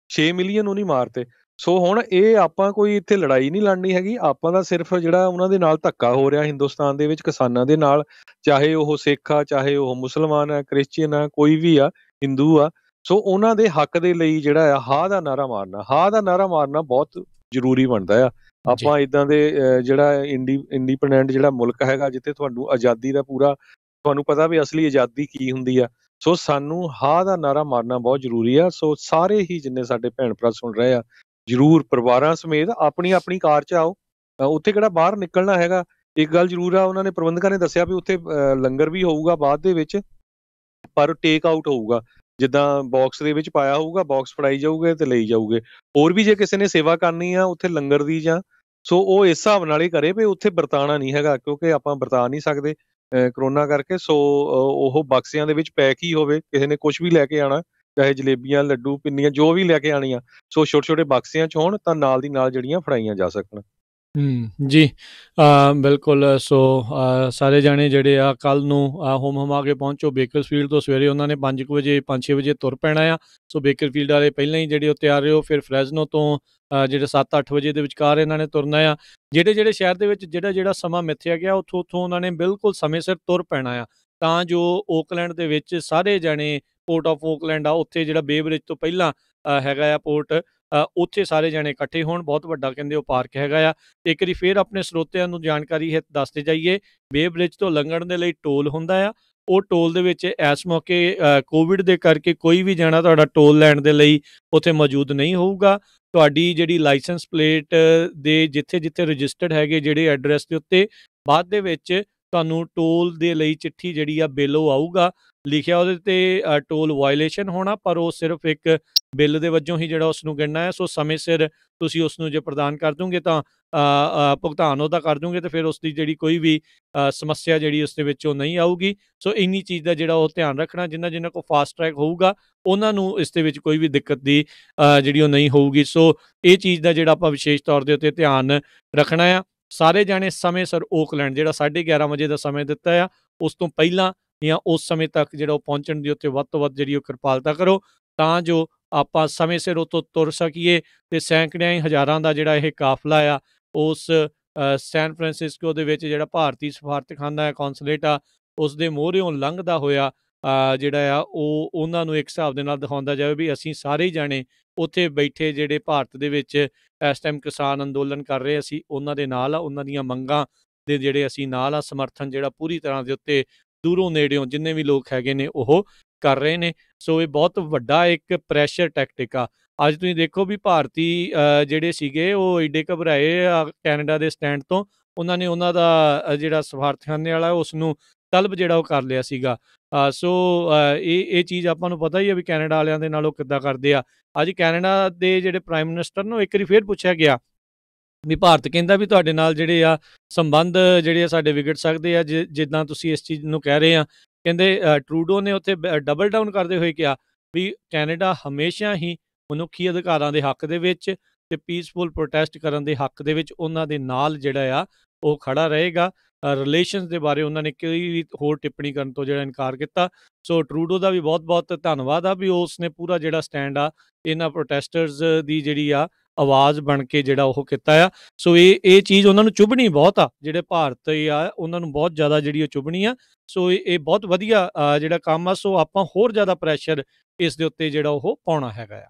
6 ਮਿਲੀਅਨ ਉਹ ਨਹੀਂ ਮਾਰਤੇ। ਸੋ ਹੁਣ ਇਹ ਆਪਾਂ ਕੋਈ ਇੱਥੇ ਲੜਾਈ ਨਹੀਂ ਲੜਨੀ ਹੈਗੀ, ਆਪਾਂ ਦਾ ਸਿਰਫ ਜਿਹੜਾ ਉਹਨਾਂ ਦੇ ਨਾਲ ਧੱਕਾ ਹੋ ਰਿਹਾ ਹਿੰਦੁਸਤਾਨ ਦੇ ਵਿੱਚ ਕਿਸਾਨਾਂ ਦੇ ਨਾਲ, ਚਾਹੇ ਉਹ ਸਿੱਖ ਆ, ਚਾਹੇ ਉਹ ਮੁਸਲਮਾਨ ਆ, ਕ੍ਰਿਸਚੀਅਨ ਆ, ਕੋਈ ਵੀ ਆ, ਹਿੰਦੂ ਆ, ਸੋ ਉਹਨਾਂ ਦੇ ਹੱਕ ਦੇ ਲਈ ਜਿਹੜਾ ਆ ਹਾਂ ਦਾ ਨਾਅਰਾ ਮਾਰਨਾ, ਹਾਂ ਦਾ ਨਾਅਰਾ ਮਾਰਨਾ ਬਹੁਤ ਜ਼ਰੂਰੀ ਬਣਦਾ ਆ। ਆਪਾਂ ਇੱਦਾਂ ਦੇ ਜਿਹੜਾ ਇੰਡੀਪੈਂਡੈਂਟ ਜਿਹੜਾ ਮੁਲਕ ਹੈਗਾ, ਜਿੱਥੇ ਤੁਹਾਨੂੰ ਆਜ਼ਾਦੀ ਦਾ ਪੂਰਾ ਤੁਹਾਨੂੰ ਪਤਾ ਵੀ ਅਸਲੀ ਆਜ਼ਾਦੀ ਕੀ ਹੁੰਦੀ ਆ, ਸੋ ਸਾਨੂੰ ਹਾਂ ਦਾ ਨਾਅਰਾ ਮਾਰਨਾ ਬਹੁਤ ਜ਼ਰੂਰੀ ਆ। ਸੋ ਸਾਰੇ ਹੀ ਜਿੰਨੇ ਸਾਡੇ ਭੈਣ ਭਰਾ ਸੁਣ ਰਹੇ ਆ, ਜ਼ਰੂਰ ਪਰਿਵਾਰਾਂ ਸਮੇਤ ਆਪਣੀ ਆਪਣੀ ਕਾਰ 'ਚ ਆਓ। ਉੱਥੇ ਕਿਹੜਾ ਬਾਹਰ ਨਿਕਲਣਾ ਹੈਗਾ। ਇੱਕ ਗੱਲ ਜ਼ਰੂਰ ਆ, ਉਹਨਾਂ ਨੇ ਪ੍ਰਬੰਧਕਾਂ ਨੇ ਦੱਸਿਆ ਵੀ ਉੱਥੇ ਲੰਗਰ ਵੀ ਹੋਊਗਾ ਬਾਅਦ ਦੇ ਵਿੱਚ, ਪਰ ਟੇਕ ਆਊਟ ਹੋਊਗਾ, ਜਿੱਦਾਂ ਬਾਕਸ ਦੇ ਵਿੱਚ ਪਾਇਆ ਹੋਊਗਾ, ਬਾਕਸ ਫੜਾਈ ਜਾਊਗੇ ਤੇ ਲਈ ਜਾਊਗੇ। ਹੋਰ ਵੀ ਜੇ ਕਿਸੇ ਨੇ ਸੇਵਾ ਕਰਨੀ ਆ ਉੱਥੇ ਲੰਗਰ ਦੀ ਜਾਂ, ਸੋ ਉਹ ਇਸ ਹਿਸਾਬ ਨਾਲ ਹੀ ਕਰੇ ਵੀ ਉੱਥੇ ਵਰਤਾਉਣਾ ਨਹੀਂ ਹੈਗਾ, ਕਿਉਂਕਿ ਆਪਾਂ ਵਰਤਾ ਨਹੀਂ ਸਕਦੇ ਕਰੋਨਾ ਕਰਕੇ। ਸੋ ਉਹ ਬਕਸਿਆਂ ਦੇ ਵਿੱਚ ਪੈਕ ਹੀ ਹੋਵੇ, ਕਿਸੇ ਨੇ ਕੁਛ ਵੀ ਲੈ ਕੇ ਆਉਣਾ, ਚਾਹੇ ਜਲੇਬੀਆਂ, ਲੱਡੂ, ਪਿੰਨੀਆਂ, ਜੋ ਵੀ ਲੈ ਕੇ ਆਉਣੀਆਂ, ਸੋ ਛੋਟੇ ਛੋਟੇ ਬਕਸਿਆਂ 'ਚ ਹੋਣ ਤਾਂ ਨਾਲ ਦੀ ਨਾਲ ਜਿਹੜੀਆਂ ਫੜਾਈਆਂ ਜਾ ਸਕਣ। ਜੀ, ਬਿਲਕੁਲ। ਸੋ ਸਾਰੇ ਜਾਣੇ ਜਿਹੜੇ ਆ ਕੱਲ੍ਹ ਨੂੰ ਹੁੰਮ-ਹੁਮਾ ਕੇ ਪਹੁੰਚੋ ਬੇਕਰਸਫੀਲਡ ਤੋਂ। ਸਵੇਰੇ ਉਹਨਾਂ ਨੇ 5 ਵਜੇ 5-6 ਵਜੇ ਤੁਰ ਪੈਣਾ ਆ। ਸੋ ਬੇਕਰਫੀਲਡ ਵਾਲੇ ਪਹਿਲਾਂ ਹੀ ਜਿਹੜੇ ਉਹ ਤਿਆਰ ਰਹੋ। ਫਿਰ ਫਰੈਜ਼ਨੋ ਤੋਂ ਜਿਹੜੇ 7-8 ਵਜੇ ਦੇ ਵਿਚਕਾਰ ਇਹਨਾਂ ਨੇ ਤੁਰਨਾ ਆ। ਜਿਹੜੇ ਸ਼ਹਿਰ ਦੇ ਵਿੱਚ ਜਿਹੜਾ ਸਮਾਂ ਮਿੱਥਿਆ ਗਿਆ, ਉੱਥੋਂ ਉਹਨਾਂ ਨੇ ਬਿਲਕੁਲ ਸਮੇਂ ਸਿਰ ਤੁਰ ਪੈਣਾ ਆ, ਤਾਂ ਜੋ ਓਕਲੈਂਡ ਦੇ ਵਿੱਚ ਸਾਰੇ ਜਾਣੇ, ਪੋਰਟ ਆਫ ਓਕਲੈਂਡ ਆ, ਉੱਥੇ ਜਿਹੜਾ ਬੇ ਬ੍ਰਿਜ ਤੋਂ ਪਹਿਲਾਂ ਹੈਗਾ ਆ ਪੋਰਟ, ਉੱਥੇ ਸਾਰੇ ਜਾਣੇ ਇਕੱਠੇ ਹੋਣ। ਬਹੁਤ ਵੱਡਾ ਕਹਿੰਦੇ ਉਹ ਪਾਰਕ ਹੈਗਾ ਆ। ਇੱਕ ਵਾਰੀ ਫਿਰ ਆਪਣੇ ਸਰੋਤਿਆਂ ਨੂੰ ਜਾਣਕਾਰੀ ਦੱਸਦੇ ਜਾਈਏ, ਬੇ ਬ੍ਰਿਜ ਤੋਂ ਲੰਘਣ ਦੇ ਲਈ ਟੋਲ ਹੁੰਦਾ ਆ। ਉਹ ਟੋਲ ਦੇ ਵਿੱਚ ਇਸ ਮੌਕੇ ਕੋਵਿਡ ਦੇ ਕਰਕੇ ਕੋਈ ਵੀ ਜਾਣਾ ਤੁਹਾਡਾ ਟੋਲ ਲੈਣ ਦੇ ਲਈ ਉੱਥੇ ਮੌਜੂਦ ਨਹੀਂ ਹੋਊਗਾ। ਤੁਹਾਡੀ ਜਿਹੜੀ ਲਾਇਸੈਂਸ ਪਲੇਟ ਦੇ ਜਿੱਥੇ ਰਜਿਸਟਰਡ ਹੈਗੇ ਜਿਹੜੇ ਐਡਰੈਸ ਦੇ ਉੱਤੇ, ਬਾਅਦ ਦੇ ਵਿੱਚ ਤੁਹਾਨੂੰ ਟੋਲ ਦੇ ਲਈ ਚਿੱਠੀ ਜਿਹੜੀ ਆ ਬਿੱਲ ਉਹ ਆਊਗਾ, ਲਿਖਿਆ ਉਹਦੇ ਤੇ ਟੋਲ ਵਾਇਲੇਸ਼ਨ ਹੋਣਾ, ਪਰ ਉਹ ਸਿਰਫ ਇੱਕ ਬਿੱਲ ਦੇ ਵਜੋਂ ਹੀ ਜਿਹੜਾ ਉਸ ਨੂੰ ਗਿਣਨਾ ਹੈ। ਸੋ ਸਮੇਂ ਸਿਰ ਤੁਸੀਂ ਉਸ ਨੂੰ ਜੇ ਪ੍ਰਦਾਨ ਕਰ ਦੋਗੇ ਤਾਂ ਭੁਗਤਾਨ ਉਹਦਾ ਕਰ ਦੋਗੇ, ਤੇ ਫਿਰ ਉਸ ਦੀ ਜਿਹੜੀ ਕੋਈ ਵੀ ਸਮੱਸਿਆ ਜਿਹੜੀ ਉਸ ਦੇ ਵਿੱਚੋਂ ਨਹੀਂ ਆਊਗੀ। ਸੋ ਇੰਨੀ ਚੀਜ਼ ਦਾ ਜਿਹੜਾ ਉਹ ਧਿਆਨ ਰੱਖਣਾ, ਜਿਨ੍ਹਾਂ ਕੋਲ ਫਾਸਟ ਟਰੈਕ ਹੋਊਗਾ ਉਹਨਾਂ ਨੂੰ ਇਸ ਦੇ ਵਿੱਚ ਕੋਈ ਵੀ ਦਿੱਕਤ ਦੀ ਜਿਹੜੀ ਉਹ ਨਹੀਂ ਹੋਊਗੀ। ਸੋ ਇਹ ਚੀਜ਼ ਦਾ ਜਿਹੜਾ ਆਪਾਂ ਵਿਸ਼ੇਸ਼ ਤੌਰ ਦੇ ਉੱਤੇ ਧਿਆਨ ਰੱਖਣਾ ਆ। ਸਾਰੇ ਜਾਣੇ ਸਮੇਂ ਸਿਰ ਓਕਲੈਂਡ, ਜਿਹੜਾ 11:30 ਵਜੇ ਦਾ ਸਮੇਂ ਦਿੱਤਾ ਆ, ਉਸ ਤੋਂ ਪਹਿਲਾਂ ਜਾਂ ਉਸ ਸਮੇਂ ਤੱਕ ਜਿਹੜਾ ਉਹ ਪਹੁੰਚਣ ਦੀ ਉੱਤੇ ਵੱਧ ਤੋਂ ਵੱਧ ਜਿਹੜੀ ਉਹ ਕਿਰਪਾਲਤਾ ਕਰੋ, ਤਾਂ ਜੋ ਆਪਾਂ ਸਮੇਂ ਸਿਰ ਉੱਥੋਂ ਤੁਰ ਸਕੀਏ ਤੇ ਸੈਂਕੜਿਆਂ ਹੀ ਹਜ਼ਾਰਾਂ ਦਾ ਜਿਹੜਾ ਇਹ ਕਾਫਲਾ ਆ, ਉਸ ਸੈਨ ਫਰਾਂਸਿਸਕੋ ਦੇ ਵਿੱਚ ਜਿਹੜਾ ਭਾਰਤੀ ਸਫਾਰਤਖਾਨਾ ਹੈ, ਕੌਂਸਲੇਟ ਆ, ਉਸ ਦੇ ਮੂਹਰਿਓਂ ਲੰਘਦਾ ਹੋਇਆ ਜਿਹੜਾ ਆ ਉਹ ਉਹਨਾਂ ਨੂੰ ਇੱਕ ਹਿਸਾਬ ਦੇ ਨਾਲ ਦਿਖਾਉਂਦਾ ਜਾਵੇ ਵੀ ਅਸੀਂ ਸਾਰੇ ਹੀ ਜਾਣੇ ਉੱਥੇ ਬੈਠੇ ਜਿਹੜੇ ਭਾਰਤ ਦੇ ਵਿੱਚ ਇਸ ਟਾਈਮ ਕਿਸਾਨ ਅੰਦੋਲਨ ਕਰ ਰਹੇ, ਅਸੀਂ ਉਹਨਾਂ ਦੇ ਨਾਲ ਆ, ਉਹਨਾਂ ਦੀਆਂ ਮੰਗਾਂ ਦੇ ਜਿਹੜੇ ਅਸੀਂ ਨਾਲ ਆ। ਸਮਰਥਨ ਜਿਹੜਾ ਪੂਰੀ ਤਰ੍ਹਾਂ ਦੇ ਉੱਤੇ ਦੂਰੋਂ ਨੇੜਿਓਂ ਜਿੰਨੇ ਵੀ ਲੋਕ ਹੈਗੇ ਨੇ ਉਹ ਕਰ ਰਹੇ ਨੇ। ਸੋ ਇਹ ਬਹੁਤ ਵੱਡਾ ਇੱਕ ਪ੍ਰੈਸ਼ਰ ਟੈਕਟਿਕ ਆ। ਅੱਜ ਤੁਸੀਂ ਦੇਖੋ ਵੀ ਭਾਰਤੀ ਜਿਹੜੇ ਸੀਗੇ ਉਹ ਏਡੇ ਘਬਰਾਏ ਆ ਕੈਨੇਡਾ ਦੇ ਸਟੈਂਡ ਤੋਂ, ਉਹਨਾਂ ਨੇ ਉਹਨਾਂ ਦਾ ਜਿਹੜਾ ਸਫਾਰਤਖਾਨੇ ਵਾਲਾ ਉਸ ਨੂੰ ਤਲਬ ਜਿਹੜਾ ਉਹ ਕਰ ਲਿਆ ਸੀਗਾ। ਸੋ ਇਹ ਚੀਜ਼ ਆਪਾਂ ਨੂੰ ਪਤਾ ਹੀ ਆ ਵੀ ਕੈਨੇਡਾ ਵਾਲਿਆਂ ਦੇ ਨਾਲ ਉਹ ਕਿੱਦਾਂ ਕਰਦੇ ਆ। ਅੱਜ ਕੈਨੇਡਾ ਦੇ ਜਿਹੜੇ ਪ੍ਰਾਈਮ ਮਿਨਿਸਟਰ ਨੂੰ ਇੱਕ ਵਾਰੀ ਫਿਰ ਪੁੱਛਿਆ ਗਿਆ ਵੀ ਭਾਰਤ ਕਹਿੰਦਾ ਵੀ ਤੁਹਾਡੇ ਨਾਲ ਜਿਹੜੇ ਆ ਸੰਬੰਧ ਜਿਹੜੇ ਆ ਸਾਡੇ ਵਿਗੜ ਸਕਦੇ ਆ ਜਿੱਦਾਂ ਤੁਸੀਂ ਇਸ ਚੀਜ਼ ਨੂੰ ਕਹਿ ਰਹੇ ਆ। ਕਹਿੰਦੇ ਟਰੂਡੋ ਨੇ ਉੱਥੇ ਡਬਲ ਡਾਊਨ ਕਰਦੇ ਹੋਏ ਕਿਹਾ ਵੀ ਕੈਨੇਡਾ ਹਮੇਸ਼ਾ ਹੀ ਮਨੁੱਖੀ ਅਧਿਕਾਰਾਂ ਦੇ ਹੱਕ ਦੇ ਵਿੱਚ ਤੇ ਪੀਸਫੁਲ ਪ੍ਰੋਟੈਸਟ ਕਰਨ ਦੇ ਹੱਕ ਦੇ ਵਿੱਚ ਉਹਨਾਂ ਦੇ ਨਾਲ ਜਿਹੜਾ ਆ ਉਹ ਖੜਾ ਰਹੇਗਾ। ਰਿਲੇਸ਼ਨਸ ਦੇ ਬਾਰੇ ਉਹਨਾਂ ਨੇ ਕੋਈ ਵੀ ਹੋਰ ਟਿੱਪਣੀ ਕਰਨ ਤੋਂ ਜਿਹੜਾ ਇਨਕਾਰ ਕੀਤਾ। ਸੋ ਟਰੂਡੋ ਦਾ ਵੀ ਬਹੁਤ-ਬਹੁਤ ਧੰਨਵਾਦ ਆ ਵੀ ਉਸਨੇ ਪੂਰਾ ਜਿਹੜਾ ਸਟੈਂਡ ਆ ਇਹਨਾਂ ਪ੍ਰੋਟੈਸਟਰਸ ਦੀ ਜਿਹੜੀ ਆ ਆਵਾਜ਼ ਬਣ ਕੇ ਜਿਹੜਾ ਉਹ ਕੀਤਾ ਆ। ਸੋ ਇਹ ਚੀਜ਼ ਉਹਨਾਂ ਨੂੰ ਚੁਭਣੀ ਬਹੁਤ ਆ, ਜਿਹੜੇ ਭਾਰਤ ਆ ਉਹਨਾਂ ਨੂੰ ਬਹੁਤ ਜ਼ਿਆਦਾ ਜਿਹੜੀ ਉਹ ਚੁਭਣੀ ਆ। ਸੋ ਇਹ ਬਹੁਤ ਵਧੀਆ ਜਿਹੜਾ ਕੰਮ ਆ। ਸੋ ਆਪਾਂ ਹੋਰ ਜ਼ਿਆਦਾ ਪ੍ਰੈਸ਼ਰ ਇਸ ਦੇ ਉੱਤੇ ਜਿਹੜਾ ਉਹ ਪਾਉਣਾ ਹੈਗਾ ਆ।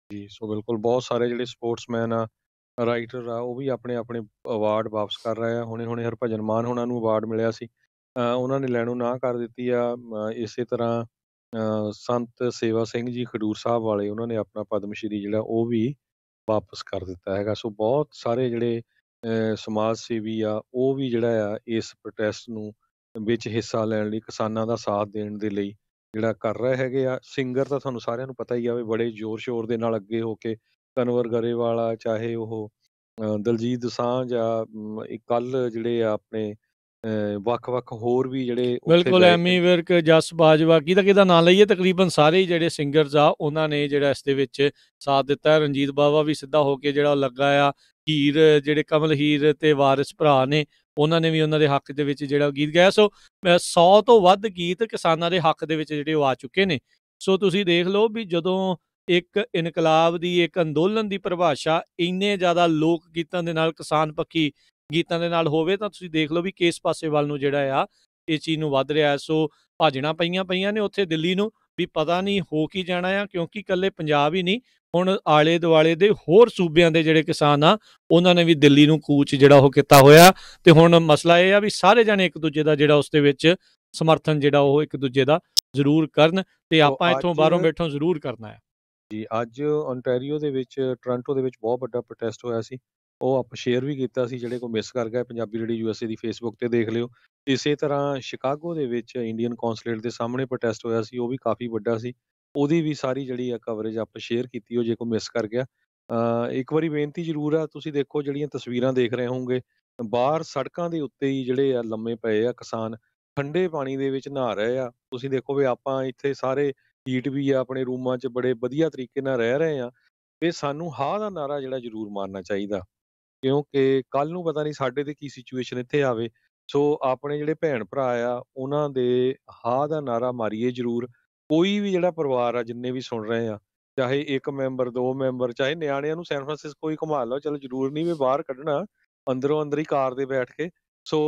ਜੀ, ਸੋ ਬਿਲਕੁਲ ਬਹੁਤ ਸਾਰੇ ਜਿਹੜੇ ਸਪੋਰਟਸਮੈਨ ਆ, ਰਾਈਟਰ ਆ, ਉਹ ਵੀ ਆਪਣੇ ਅਵਾਰਡ ਵਾਪਸ ਕਰ ਰਹੇ ਆ। ਹੁਣੇ ਹਰਭਜਨ ਮਾਨ ਹੋਣਾ ਨੂੰ ਅਵਾਰਡ ਮਿਲਿਆ ਸੀ, ਉਹਨਾਂ ਨੇ ਲੈਣੋਂ ਨਾਂਹ ਕਰ ਦਿੱਤੀ ਆ। ਇਸੇ ਤਰ੍ਹਾਂ ਸੰਤ ਸੇਵਾ ਸਿੰਘ ਜੀ ਖਡੂਰ ਸਾਹਿਬ ਵਾਲੇ, ਉਹਨਾਂ ਨੇ ਆਪਣਾ ਪਦਮ ਸ਼੍ਰੀ ਜਿਹੜਾ ਉਹ ਵੀ ਵਾਪਸ ਕਰ ਦਿੱਤਾ ਹੈਗਾ। ਸੋ ਬਹੁਤ ਸਾਰੇ ਜਿਹੜੇ ਸਮਾਜ ਸੇਵੀ ਆ, ਉਹ ਵੀ ਜਿਹੜਾ ਆ ਇਸ ਪ੍ਰੋਟੈਸਟ ਨੂੰ ਵਿੱਚ ਹਿੱਸਾ ਲੈਣ ਲਈ, ਕਿਸਾਨਾਂ ਦਾ ਸਾਥ ਦੇਣ ਦੇ ਲਈ ਜਿਹੜਾ ਕਰ ਰਹੇ ਹੈਗੇ ਆ। ਸਿੰਗਰ ਤਾਂ ਤੁਹਾਨੂੰ ਸਾਰਿਆਂ ਨੂੰ ਪਤਾ ਹੀ ਆ ਵੀ ਬੜੇ ਜ਼ੋਰ ਸ਼ੋਰ ਦੇ ਨਾਲ ਅੱਗੇ ਹੋ ਕੇ, ਕਨਵਰ ਗਰੇਵਾਲਾ, ਚਾਹੇ ਉਹ ਦਲਜੀਤ ਦੋਸਾਂਝ ਆ, ਕੱਲ ਜਿਹੜੇ ਆ ਆਪਣੇ ਵੱਖ-ਵੱਖ ਹੋਰ ਵੀ ਜਿਹੜੇ ਉੱਥੇ ਬਿਲਕੁਲ, ਗਏ ਐਮੀ ਵਿਰਕ, ਜਸ ਬਾਜਵਾ, ਕਿਹਦਾ ਨਾਂ ਲਈਏ, ਤਕਰੀਬਨ ਸਾਰੇ ਹੀ ਜਿਹੜੇ ਸਿੰਗਰਸ ਆ ਉਹਨਾਂ ਨੇ ਜਿਹੜਾ ਇਸ ਦੇ ਵਿੱਚ ਸਾਥ ਦਿੱਤਾ। ਰਣਜੀਤ ਬਾਵਾ ਵੀ ਸਿੱਧਾ ਹੋ ਕੇ ਜਿਹੜਾ ਲੱਗਾ ਆ। ਹੀਰ, ਜਿਹੜੇ ਕਮਲ ਹੀਰ ਤੇ ਵਾਰਿਸ ਭਰਾ ਨੇ, ਉਹਨਾਂ ਨੇ ਵੀ ਉਹਨਾਂ ਦੇ ਹੱਕ ਦੇ ਵਿੱਚ ਜਿਹੜਾ ਗੀਤ ਗਾਇਆ। ਸੋ 100 ਤੋਂ ਵੱਧ ਗੀਤ ਕਿਸਾਨਾਂ ਦੇ ਹੱਕ ਦੇ ਵਿੱਚ ਜਿਹੜੇ ਉਹ ਆ ਚੁੱਕੇ ਨੇ। ਸੋ ਤੁਸੀਂ ਦੇਖ ਲਓ ਵੀ ਜਦੋਂ ਇੱਕ ਇਨਕਲਾਬ ਦੀ, ਇੱਕ ਅੰਦੋਲਨ ਦੀ ਪਰਿਭਾਸ਼ਾ ਇੰਨੇ ਜ਼ਿਆਦਾ ਲੋਕ ਗੀਤਾਂ ਦੇ ਨਾਲ, ਕਿਸਾਨ ਪੱਖੀ ਗੀਤਾਂ ਦੇ ਨਾਲ ਹੋਵੇ, ਤਾਂ ਤੁਸੀਂ ਦੇਖ ਲਓ ਵੀ ਕਿਸ ਪਾਸੇ ਵੱਲ ਨੂੰ ਜਿਹੜਾ ਆ ਇਸ ਚੀਜ਼ ਨੂੰ ਵੱਧ ਰਿਹਾ। ਸੋ ਭਾਜਣਾ ਪਈਆਂ ਨੇ ਉੱਥੇ ਦਿੱਲੀ ਨੂੰ, ਵੀ ਪਤਾ ਨਹੀਂ ਹੋ ਕੀ ਜਾਣਾ ਆ, ਕਿਉਂਕਿ ਇਕੱਲੇ ਪੰਜਾਬ ਹੀ ਨਹੀਂ, ਹੁਣ ਆਲੇ ਦੁਆਲੇ ਦੇ ਹੋਰ ਸੂਬਿਆਂ ਦੇ ਜਿਹੜੇ ਕਿਸਾਨ ਆ ਉਹਨਾਂ ਨੇ ਵੀ ਦਿੱਲੀ ਨੂੰ ਕੂਚ ਜਿਹੜਾ ਉਹ ਕੀਤਾ ਹੋਇਆ। ਤੇ ਹੁਣ ਮਸਲਾ ਇਹ ਆ ਵੀ ਸਾਰੇ ਜਾਣੇ ਇੱਕ ਦੂਜੇ ਦਾ ਜਿਹੜਾ ਉਸ ਦੇ ਵਿੱਚ ਸਮਰਥਨ ਜਿਹੜਾ ਉਹ ਇੱਕ ਦੂਜੇ ਦਾ ਜ਼ਰੂਰ ਕਰਨ, ਤੇ ਆਪਾਂ ਇੱਥੋਂ ਬਾਹਰੋਂ ਬੈਠੋਂ ਜ਼ਰੂਰ ਕਰਨਾ ਹੈ। ਜੀ, ਅੱਜ ਓਨਟਾਰੀਓ ਦੇ ਵਿੱਚ, ਟੋਰਾਂਟੋ ਦੇ ਵਿੱਚ ਬਹੁਤ ਵੱਡਾ ਪ੍ਰੋਟੈਸਟ ਹੋਇਆ ਸੀ। ਉਹ ਆਪਾਂ ਸ਼ੇਅਰ ਵੀ ਕੀਤਾ ਸੀ, ਜਿਹੜੇ ਕੋਈ ਮਿਸ ਕਰ ਗਏ, ਪੰਜਾਬੀ ਰੇਡੀਓ USA ਦੀ ਫੇਸਬੁੱਕ ਤੇ ਦੇਖ ਲਿਓ। ਇਸੇ ਤਰ੍ਹਾਂ ਸ਼ਿਕਾਗੋ ਦੇ ਵਿੱਚ ਇੰਡੀਅਨ ਕੌਂਸਲੇਟ ਦੇ ਸਾਹਮਣੇ ਪ੍ਰੋਟੈਸਟ ਹੋਇਆ ਸੀ, ਉਹ ਵੀ ਕਾਫੀ ਵੱਡਾ ਸੀ। ਉਹਦੀ ਵੀ ਸਾਰੀ ਜਿਹੜੀ ਆ ਕਵਰੇਜ ਆਪਾਂ ਸ਼ੇਅਰ ਕੀਤੀ, ਉਹ ਜੇ ਕੋਈ ਮਿਸ ਕਰ ਗਿਆ। ਇੱਕ ਵਾਰੀ ਬੇਨਤੀ ਜ਼ਰੂਰ ਆ, ਤੁਸੀਂ ਦੇਖੋ ਜਿਹੜੀਆਂ ਤਸਵੀਰਾਂ ਦੇਖ ਰਹੇ ਹੋਵੋਗੇ, ਬਾਹਰ ਸੜਕਾਂ ਦੇ ਉੱਤੇ ਹੀ ਜਿਹੜੇ ਆ ਲੰਮੇ ਪਏ ਆ ਕਿਸਾਨ, ਠੰਡੇ ਪਾਣੀ ਦੇ ਵਿੱਚ ਨਹਾ ਰਹੇ ਆ। ਤੁਸੀਂ ਦੇਖੋ ਵੀ ਆਪਾਂ ਇੱਥੇ ਸਾਰੇ ਹੀਟ ਵੀ ਆ, ਆਪਣੇ ਰੂਮਾਂ 'ਚ ਬੜੇ ਵਧੀਆ ਤਰੀਕੇ ਨਾਲ ਰਹਿ ਰਹੇ ਆ, ਤੇ ਸਾਨੂੰ ਹਾਂ ਦਾ ਨਾਅਰਾ ਜਿਹੜਾ ਜ਼ਰੂਰ ਮਾਰਨਾ ਚਾਹੀਦਾ, ਕਿਉਂਕਿ ਕੱਲ ਨੂੰ ਪਤਾ ਨਹੀਂ ਸਾਡੇ ਤੇ ਕੀ ਸਿਚੁਏਸ਼ਨ ਇੱਥੇ ਆਵੇ। ਸੋ ਆਪਣੇ ਜਿਹੜੇ ਭੈਣ ਭਰਾ ਆ, ਉਹਨਾਂ ਦੇ ਹਾਂ ਦਾ ਨਾਅਰਾ ਮਾਰੀਏ ਜ਼ਰੂਰ। ਕੋਈ ਵੀ ਜਿਹੜਾ ਪਰਿਵਾਰ ਆ, ਜਿੰਨੇ ਵੀ ਸੁਣ ਰਹੇ ਆ, ਚਾਹੇ 1 ਮੈਂਬਰ, 2 ਮੈਂਬਰ, ਚਾਹੇ ਨਿਆਣਿਆਂ ਨੂੰ ਸੈਨ ਫਰਾਂਸਿਸਕੋ ਹੀ ਘੁਮਾ ਲਓ, ਚਲੋ ਜ਼ਰੂਰ ਨਹੀਂ ਵੀ ਬਾਹਰ ਕੱਢਣਾ, ਅੰਦਰੋਂ ਅੰਦਰ ਹੀ ਕਾਰ ਦੇ ਬੈਠ ਕੇ। ਸੋ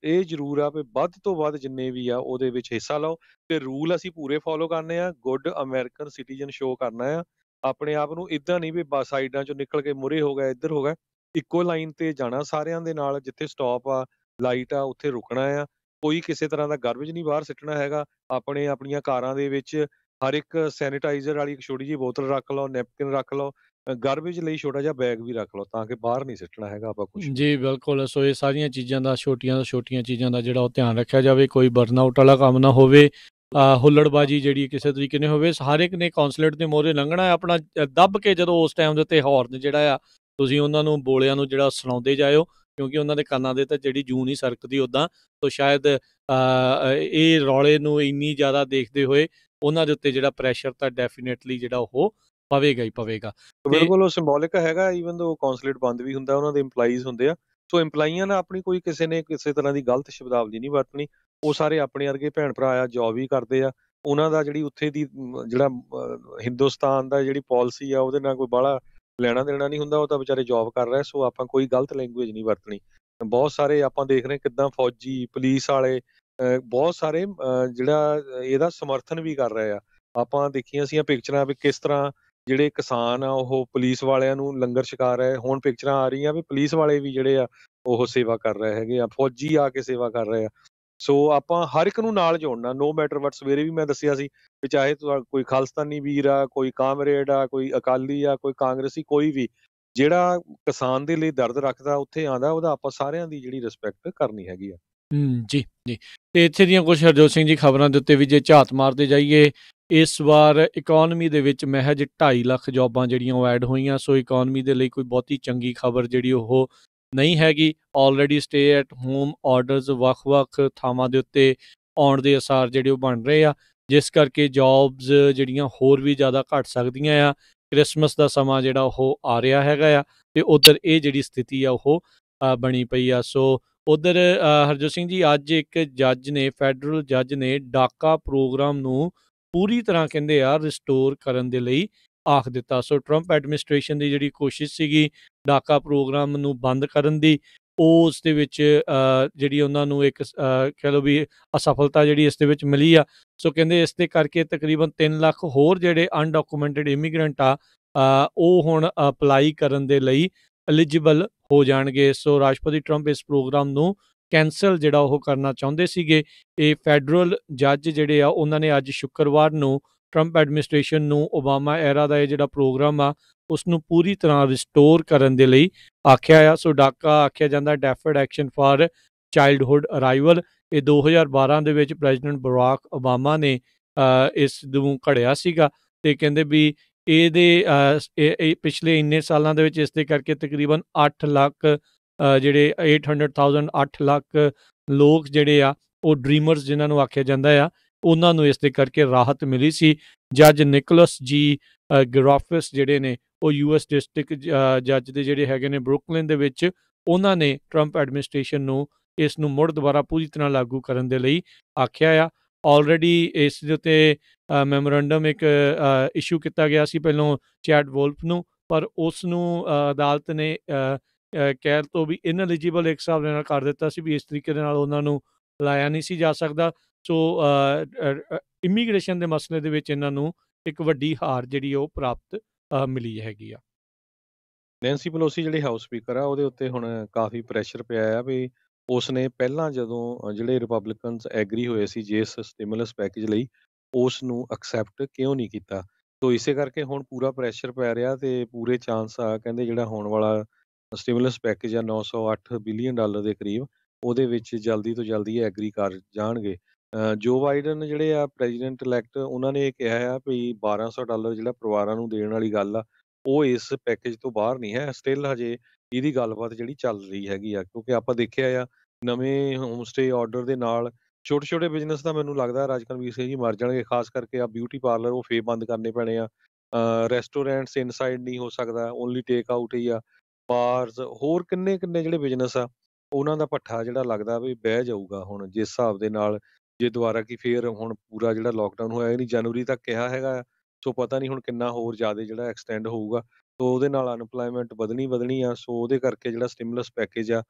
ਇਹ ਜ਼ਰੂਰ ਆ ਵੀ ਵੱਧ ਤੋਂ ਵੱਧ ਜਿੰਨੇ ਵੀ ਆ ਉਹਦੇ ਵਿੱਚ ਹਿੱਸਾ ਲਓ, ਤੇ ਰੂਲ ਅਸੀਂ ਪੂਰੇ ਫੋਲੋ ਕਰਨੇ ਆ, ਗੁੱਡ ਅਮਰੀਕਨ ਸਿਟੀਜ਼ਨ ਸ਼ੋ ਕਰਨਾ ਆ। ਆਪਣੇ ਆਪ ਨੂੰ ਇੱਦਾਂ ਨਹੀਂ ਵੀ ਸਾਈਡਾਂ 'ਚੋਂ ਨਿਕਲ ਕੇ ਮੂਹਰੇ ਹੋ ਗਿਆ, ਇੱਧਰ ਹੋ ਗਿਆ। ਇੱਕੋ ਲਾਈਨ ਤੇ ਜਾਣਾ ਸਾਰਿਆਂ ਦੇ ਨਾਲ, ਜਿੱਥੇ ਸਟਾਪ ਆ, ਲਾਈਟ ਆ, ਉੱਥੇ ਰੁਕਣਾ ਆ। ਕੋਈ ਕਿਸੇ ਤਰ੍ਹਾਂ ਦਾ ਗਾਰਬੇਜ ਨਹੀਂ ਬਾਹਰ ਸਿੱਟਣਾ ਹੈਗਾ। ਆਪਣੀਆਂ ਕਾਰਾਂ ਦੇ ਵਿੱਚ ਹਰ ਇੱਕ ਸੈਨੀਟਾਈਜ਼ਰ ਵਾਲੀ ਇੱਕ ਛੋਟੀ ਜਿਹੀ ਬੋਤਲ ਰੱਖ ਲਓ, ਨੈਪਕਿਨ ਰੱਖ ਲਓ, ਗਾਰਬੇਜ ਲਈ ਛੋਟਾ ਜਿਹਾ ਬੈਗ ਵੀ ਰੱਖ ਲਓ, ਤਾਂ ਕਿ ਬਾਹਰ ਨਹੀਂ ਸਿੱਟਣਾ ਹੈਗਾ ਆਪਾਂ ਕੁਛ ਵੀ। ਜੀ ਬਿਲਕੁਲ। ਸੋ ਇਹ ਸਾਰੀਆਂ ਚੀਜ਼ਾਂ ਦਾ, ਛੋਟੀਆਂ ਤੋਂ ਛੋਟੀਆਂ ਚੀਜ਼ਾਂ ਦਾ ਜਿਹੜਾ ਉਹ ਧਿਆਨ ਰੱਖਿਆ ਜਾਵੇ, ਕੋਈ ਬਰਨਆਊਟ ਵਾਲਾ ਕੰਮ ਨਾ ਹੋਵੇ, ਹੁੱਲੜਬਾਜੀ ਜਿਹੜੀ ਕਿਸੇ ਤਰੀਕੇ ਨਾਲ ਹੋਵੇ। ਹਰ ਇੱਕ ਨੇ ਕੌਂਸਲੇਟ ਦੇ ਮੋਹਰੇ ਲੰਘਣਾ ਹੈ ਆਪਣਾ, ਦੱਬ ਕੇ, ਜਦੋਂ ਉਸ ਟਾਈਮ ਦੇ ਉੱਤੇ ਹੌਰਨ ਜਿਹੜਾ ਆ ਤੁਸੀਂ ਉਹਨਾਂ ਨੂੰ, ਬੋਲਿਆਂ ਨੂੰ ਜਿਹੜਾ ਸੁਣਾਉਂਦੇ ਜਾਇਓ, ਕਿਉਂਕਿ ਉਹਨਾਂ ਦੇ ਕੰਨਾਂ ਦੇ ਤਾਂ ਜਿਹੜੀ ਜੂੰ ਨਹੀਂ ਸਰਕਦੀ ਉੱਦਾਂ। ਸੋ ਸ਼ਾਇਦ ਇਹ ਰੌਲੇ ਨੂੰ ਇੰਨੀ ਜ਼ਿਆਦਾ ਦੇਖਦੇ ਹੋਏ ਉਹਨਾਂ ਦੇ ਉੱਤੇ ਜਿਹੜਾ ਪ੍ਰੈਸ਼ਰ ਤਾਂ ਡੈਫੀਨੇਟਲੀ ਜਿਹੜਾ ਉਹ ਪਵੇਗਾ ਹੀ ਪਵੇਗਾ। ਬਿਲਕੁਲ, ਉਹ ਸਿੰਬੋਲਿਕ ਹੈਗਾ। ਈਵਨ ਦੋ ਕੌਂਸਲੇਟ ਬੰਦ ਵੀ ਹੁੰਦਾ, ਉਹਨਾਂ ਦੇ EMPLOYEES ਹੁੰਦੇ ਆ। ਸੋ EMPLOYEEਆਂ ਨਾਲ ਆਪਣੀ ਕੋਈ ਕਿਸੇ ਨੇ ਕਿਸੇ ਤਰ੍ਹਾਂ ਦੀ ਗਲਤ ਸ਼ਬਦਾਵਲੀ ਨਹੀਂ ਵਰਤਣੀ। ਉਹ ਸਾਰੇ ਆਪਣੇ ਵਰਗੇ ਭੈਣ ਭਰਾ ਆ, ਜੋਬ ਵੀ ਕਰਦੇ ਆ। ਉਹਨਾਂ ਦਾ ਜਿਹੜੀ ਉੱਥੇ ਦੀ ਜਿਹੜਾ ਹਿੰਦੁਸਤਾਨ ਦਾ ਜਿਹੜੀ ਪਾਲਿਸੀ ਆ, ਉਹਦੇ ਨਾਲ ਕੋਈ ਬਾਹਲਾ ਲੈਣਾ ਦੇਣਾ ਨਹੀਂ ਹੁੰਦਾ। ਉਹ ਤਾਂ ਵਿਚਾਰੇ ਜੋਬ ਕਰ ਰਹੇ। ਸੋ ਆਪਾਂ ਕੋਈ ਗਲਤ ਲੈਂਗੁਏਜ ਨਹੀਂ ਵਰਤਣੀ। ਬਹੁਤ ਸਾਰੇ ਆਪਾਂ ਦੇਖ ਰਹੇ ਕਿੱਦਾਂ ਫੌਜੀ, ਪੁਲਿਸ ਵਾਲੇ, ਬਹੁਤ ਸਾਰੇ ਜਿਹੜਾ ਇਹਦਾ ਸਮਰਥਨ ਵੀ ਕਰ ਰਹੇ ਆ। ਆਪਾਂ ਦੇਖੀਆਂ ਸੀਗੀਆਂ ਪਿਕਚਰਾਂ ਵੀ ਕਿਸ ਤਰ੍ਹਾਂ ਜਿਹੜੇ ਕਿਸਾਨ ਆ ਉਹ ਪੁਲਿਸ ਵਾਲਿਆਂ ਨੂੰ ਲੰਗਰ ਛਕਾ ਰਹੇ। ਹੁਣ ਪਿਕਚਰਾਂ ਆ ਰਹੀਆਂ ਵੀ ਪੁਲਿਸ ਵਾਲੇ ਵੀ ਜਿਹੜੇ ਆ ਉਹ ਸੇਵਾ ਕਰ ਰਹੇ ਹੈਗੇ ਆ, ਫੌਜੀ ਆ ਕੇ ਸੇਵਾ ਕਰ ਰਹੇ ਆ। ਸੋ ਆਪਾਂ ਹਰ ਇੱਕ ਨੂੰ ਨਾਲ ਜੋੜਨਾ, ਨੋ ਮੈਟਰ ਵਟ। ਸਵੇਰੇ ਵੀ ਮੈਂ ਦੱਸਿਆ ਸੀ ਵੀ ਚਾਹੇ ਕੋਈ ਖਾਲਿਸਤਾਨੀ ਵੀਰ ਆ, ਕੋਈ ਕਾਮਰੇਡ ਆ, ਕੋਈ ਅਕਾਲੀ ਆ, ਕੋਈ ਕਾਂਗਰਸੀ, ਕੋਈ ਵੀ ਜਿਹੜਾ ਕਿਸਾਨ ਦੇ ਲਈ ਦਰਦ ਰੱਖਦਾ ਉੱਥੇ ਆਉਂਦਾ, ਉਹਦਾ ਆਪਾਂ ਸਾਰਿਆਂ ਦੀ ਜਿਹੜੀ ਰਿਸਪੈਕਟ ਕਰਨੀ ਹੈਗੀ ਆ। ਜੀ, ਜੀ। ਤੇ ਇੱਥੇ ਦੀਆਂ ਕੁਛ ਹਰਜੋਤ ਸਿੰਘ ਜੀ ਖਬਰਾਂ ਦੇ ਉੱਤੇ ਵੀ ਜੇ ਝਾਤ ਮਾਰਦੇ ਜਾਈਏ, ਇਸ ਵਾਰ ਇਕੋਨਮੀ ਦੇ ਵਿੱਚ ਮਹਿਜ 2.5 ਲੱਖ ਜੌਬਾਂ ਜਿਹੜੀਆਂ ਉਹ ਐਡ ਹੋਈਆਂ। ਸੋ ਇਕੋਨਮੀ ਦੇ ਲਈ ਕੋਈ ਬਹੁਤੀ ਚੰਗੀ ਖਬਰ ਜਿਹੜੀ ਉਹ ਨਹੀਂ ਹੈਗੀ। Already stay at home orders ਵੱਖ-ਵੱਖ ਥਾਵਾਂ ਦੇ ਉੱਤੇ ਆਉਣ ਦੇ ਅਸਾਰ ਜਿਹੜੇ ਉਹ ਬਣ ਰਹੇ ਆ, ਜਿਸ ਕਰਕੇ ਜੌਬਸ ਜਿਹੜੀਆਂ ਹੋਰ ਵੀ ਜ਼ਿਆਦਾ ਘਟ ਸਕਦੀਆਂ ਆ। ਕ੍ਰਿਸਮਸ ਦਾ ਸਮਾਂ ਜਿਹੜਾ ਉਹ ਆ ਰਿਹਾ ਹੈਗਾ ਆ, ਤੇ ਉੱਧਰ ਇਹ ਜਿਹੜੀ ਸਥਿਤੀ ਆ ਉਹ ਬਣੀ ਪਈ ਆ। ਸੋ ਉੱਧਰ ਹਰਜੋਤ ਸਿੰਘ ਜੀ, ਅੱਜ ਇੱਕ ਜੱਜ ਨੇ, ਫੈਡਰਲ ਜੱਜ ਨੇ ਡਾਕਾ ਪ੍ਰੋਗਰਾਮ ਨੂੰ ਪੂਰੀ ਤਰ੍ਹਾਂ ਕਹਿੰਦੇ ਆ ਰਿਸਟੋਰ ਕਰਨ ਦੇ ਲਈ ਆਖ ਦਿੱਤਾ। ਸੋ ਟਰੰਪ ਐਡਮਿਨਿਸਟ੍ਰੇਸ਼ਨ ਦੀ ਜਿਹੜੀ ਕੋਸ਼ਿਸ਼ ਸੀਗੀ ਡਾਕਾ ਪ੍ਰੋਗਰਾਮ ਨੂੰ ਬੰਦ ਕਰਨ ਦੀ, ਉਸ ਦੇ ਵਿੱਚ ਜਿਹੜੀ ਉਹਨਾਂ ਨੂੰ ਇੱਕ ਕਹਿ ਲਓ ਵੀ ਅਸਫਲਤਾ ਜਿਹੜੀ ਇਸ ਦੇ ਵਿੱਚ ਮਿਲੀ ਆ। ਸੋ ਕਹਿੰਦੇ ਇਸ ਦੇ ਕਰਕੇ ਤਕਰੀਬਨ 3 ਲੱਖ ਹੋਰ ਜਿਹੜੇ ਅਨਡਾਕੂਮੈਂਟਡ ਇਮੀਗ੍ਰੈਂਟ ਆ, ਉਹ ਹੁਣ ਅਪਲਾਈ ਕਰਨ ਦੇ ਲਈ ਐਲੀਜੀਬਲ ਹੋ ਜਾਣਗੇ। ਸੋ ਰਾਸ਼ਟਰਪਤੀ ਟਰੰਪ ਇਸ ਪ੍ਰੋਗਰਾਮ ਨੂੰ ਕੈਂਸਲ ਜਿਹੜਾ ਉਹ ਕਰਨਾ ਚਾਹੁੰਦੇ ਸੀਗੇ। ਇਹ ਫੈਡਰਲ ਜੱਜ ਜਿਹੜੇ ਆ ਉਹਨਾਂ ਨੇ ਅੱਜ ਸ਼ੁੱਕਰਵਾਰ ਨੂੰ ਟਰੰਪ ਐਡਮਿਨਿਸਟ੍ਰੇਸ਼ਨ ਨੂੰ ਓਬਾਮਾ ਐਰਾ ਦਾ ਇਹ ਜਿਹੜਾ ਪ੍ਰੋਗਰਾਮ ਆ ਉਸ ਨੂੰ ਪੂਰੀ ਤਰ੍ਹਾਂ ਰਿਸਟੋਰ ਕਰਨ ਦੇ ਲਈ ਆਖਿਆ ਆ। ਸੋ ਡਾਕਾ ਆਖਿਆ ਜਾਂਦਾ ਡੈਫਰਡ ਐਕਸ਼ਨ ਫਾਰ ਚਾਈਲਡਹੁੱਡ ਅਰਾਈਵਲ। ਇਹ 2012 ਦੇ ਵਿੱਚ ਪ੍ਰੈਜ਼ੀਡੈਂਟ ਬਰਾਕ ਓਬਾਮਾ ਨੇ ਇਸ ਨੂੰ ਘੜਿਆ ਸੀਗਾ, ਤੇ ਕਹਿੰਦੇ ਵੀ ਇਹਦੇ ਪਿਛਲੇ ਇੰਨੇ ਸਾਲਾਂ ਦੇ ਵਿੱਚ ਇਸ ਦੇ ਕਰਕੇ ਤਕਰੀਬਨ 8 ਲੱਖ ਜਿਹੜੇ 8 ਲੱਖ ਲੋਕ ਜਿਹੜੇ ਆ ਉਹ ਡਰੀਮਰਸ ਜਿਨ੍ਹਾਂ ਨੂੰ ਆਖਿਆ ਜਾਂਦਾ ਆ, ਉਹਨਾਂ ਨੂੰ ਇਸ ਦੇ ਕਰਕੇ ਰਾਹਤ ਮਿਲੀ ਸੀ। ਜੱਜ ਨਿਕੋਲਸ ਜੀ ਗਰਾਫਿਸ ਜਿਹੜੇ ਨੇ ਉਹ US ਡਿਸਟ੍ਰਿਕਟ ਜੱਜ ਦੇ ਜਿਹੜੇ ਹੈਗੇ ਨੇ ਬਰੁਕਲਿਨ ਦੇ ਵਿੱਚ, ਉਹਨਾਂ ਨੇ ਟਰੰਪ ਐਡਮਿਨਿਸਟ੍ਰੇਸ਼ਨ ਨੂੰ ਇਸ ਨੂੰ ਮੁੜ ਦੁਬਾਰਾ ਪੂਰੀ ਤਰ੍ਹਾਂ ਲਾਗੂ ਕਰਨ ਦੇ ਲਈ ਆਖਿਆ ਆ। ਆਲਰੇਡੀ ਇਸ ਦੇ ਉੱਤੇ ਮੈਮੋਰੰਡਮ ਇੱਕ ਇਸ਼ੂ ਕੀਤਾ ਗਿਆ ਸੀ ਪਹਿਲੋਂ ਚੈਡ ਵੋਲਫ ਨੂੰ, ਪਰ ਉਸ ਨੂੰ ਅਦਾਲਤ ਨੇ ਕਹਿ ਤੋਂ ਵੀ ਇਨਐਲੀਜੀਬਲ ਇੱਕ ਹਿਸਾਬ ਦੇ ਨਾਲ ਕਰ ਦਿੱਤਾ ਸੀ, ਵੀ ਇਸ ਤਰੀਕੇ ਦੇ ਨਾਲ ਉਹਨਾਂ ਨੂੰ ਲਾਇਆ ਨਹੀਂ ਸੀ ਜਾ ਸਕਦਾ। ਸੋ ਇਮੀਗ੍ਰੇਸ਼ਨ ਦੇ ਮਸਲੇ ਦੇ ਵਿੱਚ ਇਹਨਾਂ ਨੂੰ ਇੱਕ ਵੱਡੀ ਹਾਰ ਜਿਹੜੀ ਉਹ ਪ੍ਰਾਪਤ ਮਿਲੀ ਹੈਗੀ ਆ। ਨੈਂਸੀ ਪਲੋਸੀ ਜਿਹੜੀ ਹਾਊਸ ਸਪੀਕਰ ਆ ਉਹਦੇ ਉੱਤੇ ਹੁਣ ਕਾਫੀ ਪ੍ਰੈਸ਼ਰ ਪਿਆ ਆ ਵੀ ਉਸਨੇ ਪਹਿਲਾਂ ਜਦੋਂ ਜਿਹੜੇ ਰਿਪਬਲਿਕਨਸ ਐਗਰੀ ਹੋਏ ਸੀ ਜਿਸ ਸਟਿਮੂਲਸ ਪੈਕੇਜ ਲਈ, ਉਸ ਨੂੰ ਐਕਸੈਪਟ ਕਿਉਂ ਨਹੀਂ ਕੀਤਾ। ਸੋ ਇਸੇ ਕਰਕੇ ਹੁਣ ਪੂਰਾ ਪ੍ਰੈਸ਼ਰ ਪੈ ਰਿਹਾ ਤੇ ਪੂਰੇ ਚਾਂਸ ਆ ਕਹਿੰਦੇ ਜਿਹੜਾ ਹੋਣ ਵਾਲਾ ਸਟਿਮੂਲਸ ਪੈਕੇਜ ਆ 908 ਬਿਲੀਅਨ ਡਾਲਰ ਦੇ ਕਰੀਬ, ਉਹਦੇ ਵਿੱਚ ਜਲਦੀ ਤੋਂ ਜਲਦੀ ਐਗਰੀ ਕਰ ਜਾਣਗੇ। ਜੋ ਬਾਈਡਨ ਜਿਹੜੇ ਆ ਪ੍ਰੈਜ਼ੀਡੈਂਟ ਇਲੈਕਟ, ਉਹਨਾਂ ਨੇ ਇਹ ਕਿਹਾ ਆ ਵੀ $1200 ਜਿਹੜਾ ਪਰਿਵਾਰਾਂ ਨੂੰ ਦੇਣ ਵਾਲੀ ਗੱਲ ਆ ਉਹ ਇਸ ਪੈਕੇਜ ਤੋਂ ਬਾਹਰ ਨਹੀਂ ਹੈ। ਸਟਿਲ ਹਜੇ ਇਹਦੀ ਗੱਲਬਾਤ ਜਿਹੜੀ ਚੱਲ ਰਹੀ ਹੈਗੀ ਆ, ਕਿਉਂਕਿ ਆਪਾਂ ਦੇਖਿਆ ਆ ਨਵੇਂ ਹੋਮ ਸਟੇ ਆਰਡਰ ਦੇ ਨਾਲ ਛੋਟੇ-ਛੋਟੇ ਬਿਜ਼ਨਸ ਤਾਂ ਮੈਨੂੰ ਲੱਗਦਾ ਰਾਜਕਨਵੀਰ ਸਿੰਘ ਜੀ ਮਰ ਜਾਣਗੇ, ਖਾਸ ਕਰਕੇ ਆ ਬਿਊਟੀ ਪਾਰਲਰ ਉਹ ਫੇਰ ਬੰਦ ਕਰਨੇ ਪੈਣੇ ਆ। ਰੈਸਟੋਰੈਂਟਸ ਇਨਸਾਈਡ ਨਹੀਂ ਹੋ ਸਕਦਾ, ਓਨਲੀ ਟੇਕ ਆਊਟ ਹੀ ਆ। ਬਾਰਸ ਹੋਰ ਕਿੰਨੇ-ਕਿੰਨੇ ਜਿਹੜੇ ਬਿਜ਼ਨਸ ਆ ਉਹਨਾਂ ਦਾ ਭੱਠਾ ਜਿਹੜਾ ਲੱਗਦਾ ਵੀ ਬਹਿ ਜਾਊਗਾ ਹੁਣ ਜਿਸ ਹਿਸਾਬ ਦੇ ਨਾਲ, ਜੇ ਦੁਬਾਰਾ ਕੀ ਫੇਰ ਹੁਣ ਪੂਰਾ ਜਿਹੜਾ ਲੋਕਡਾਊਨ ਹੋਇਆ ਨਹੀਂ ਜਨਵਰੀ ਤੱਕ ਕਿਹਾ ਹੈਗਾ, ਸੋ ਪਤਾ ਨਹੀਂ ਹੁਣ ਕਿੰਨਾ ਹੋਰ ਜ਼ਿਆਦਾ ਜਿਹੜਾ ਐਕਸਟੈਂਡ ਹੋਊਗਾ। ਸੋ ਉਹਦੇ ਨਾਲ ਅਨਪਲਾਇਮੈਂਟ ਵਧਣੀ ਆ। ਸੋ ਉਹਦੇ ਕਰਕੇ ਜਿਹੜਾ ਸਟਿਮੂਲਸ ਪੈਕੇਜ ਆ,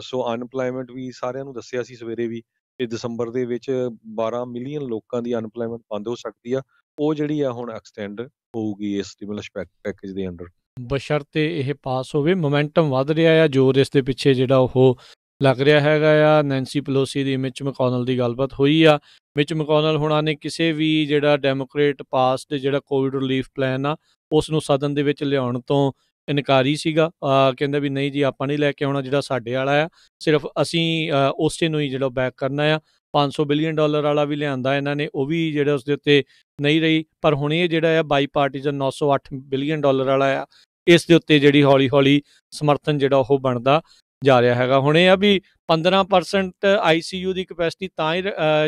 ਸੋ ਅਨਪਲਾਇਮੈਂਟ ਵੀ ਸਾਰਿਆਂ ਨੂੰ ਦੱਸਿਆ ਸੀ ਸਵੇਰੇ ਵੀ ਕਿ ਦਸੰਬਰ ਦੇ ਵਿੱਚ 12 ਮਿਲੀਅਨ ਲੋਕਾਂ ਦੀ ਅਨਪਲਾਇਮੈਂਟ ਬੰਦ ਹੋ ਸਕਦੀ ਆ। ਉਹ ਜਿਹੜੀ ਆ ਹੁਣ ਐਕਸਟੈਂਡ ਹੋਊਗੀ ਇਸ ਸਟਿਮੂਲਸ ਪੈਕੇਜ ਦੇ ਅੰਡਰ। ਬਸ਼ਰਤੇ ਇਹ ਪਾਸ ਹੋਵੇ। ਮੋਮੈਂਟਮ ਵੱਧ ਰਿਹਾ ਆ, ਜ਼ੋਰ ਇਸ ਦੇ ਪਿੱਛੇ ਜਿਹੜਾ ਉਹ ਲੱਗ ਰਿਹਾ ਹੈਗਾ ਆ। ਨੈਂਸੀ ਪਲੋਸੀ ਦੀ ਮਿਚ ਮੈਕੋਨਲ ਦੀ ਗੱਲਬਾਤ ਹੋਈ ਆ। ਮਿਚ ਮੈਕੋਨਲ ਹੁਣਾਂ ਨੇ ਕਿਸੇ ਵੀ ਜਿਹੜਾ ਡੈਮੋਕ੍ਰੇਟ ਪਾਸਡ ਜਿਹੜਾ ਕੋਵਿਡ ਰਿਲੀਫ ਪਲਾਨ ਆ ਉਸ ਨੂੰ ਸਦਨ ਦੇ ਵਿੱਚ ਲਿਆਉਣ ਤੋਂ ਇਨਕਾਰੀ ਸੀਗਾ। ਕਹਿੰਦਾ ਵੀ ਨਹੀਂ ਜੀ, ਆਪਾਂ ਨਹੀਂ ਲੈ ਕੇ ਆਉਣਾ, ਜਿਹੜਾ ਸਾਡੇ ਵਾਲਾ ਆ ਸਿਰਫ ਅਸੀਂ ਉਸੇ ਨੂੰ ਹੀ ਜਿਹੜਾ ਬੈਕ ਕਰਨਾ ਆ। $500 ਬਿਲੀਅਨ ਵਾਲਾ ਵੀ ਲਿਆਂਦਾ ਇਹਨਾਂ ਨੇ, ਉਹ ਵੀ ਜਿਹੜਾ ਉਸ ਦੇ ਉੱਤੇ ਨਹੀਂ ਰਹੀ। ਪਰ ਹੁਣ ਇਹ ਜਿਹੜਾ ਆ ਬਾਈ ਪਾਰਟੀਜ਼ਨ $908 ਬਿਲੀਅਨ ਵਾਲਾ ਆ, ਇਸ ਦੇ ਉੱਤੇ ਜਿਹੜੀ ਹੌਲੀ ਹੌਲੀ ਸਮਰਥਨ ਜਿਹੜਾ ਉਹ ਬਣਦਾ ਜਾ ਰਿਹਾ ਹੈਗਾ। ਹੁਣ ਇਹ ਆ ਵੀ 15% ICU ਦੀ ਕਪੈਸਿਟੀ ਤਾਂ ਹੀ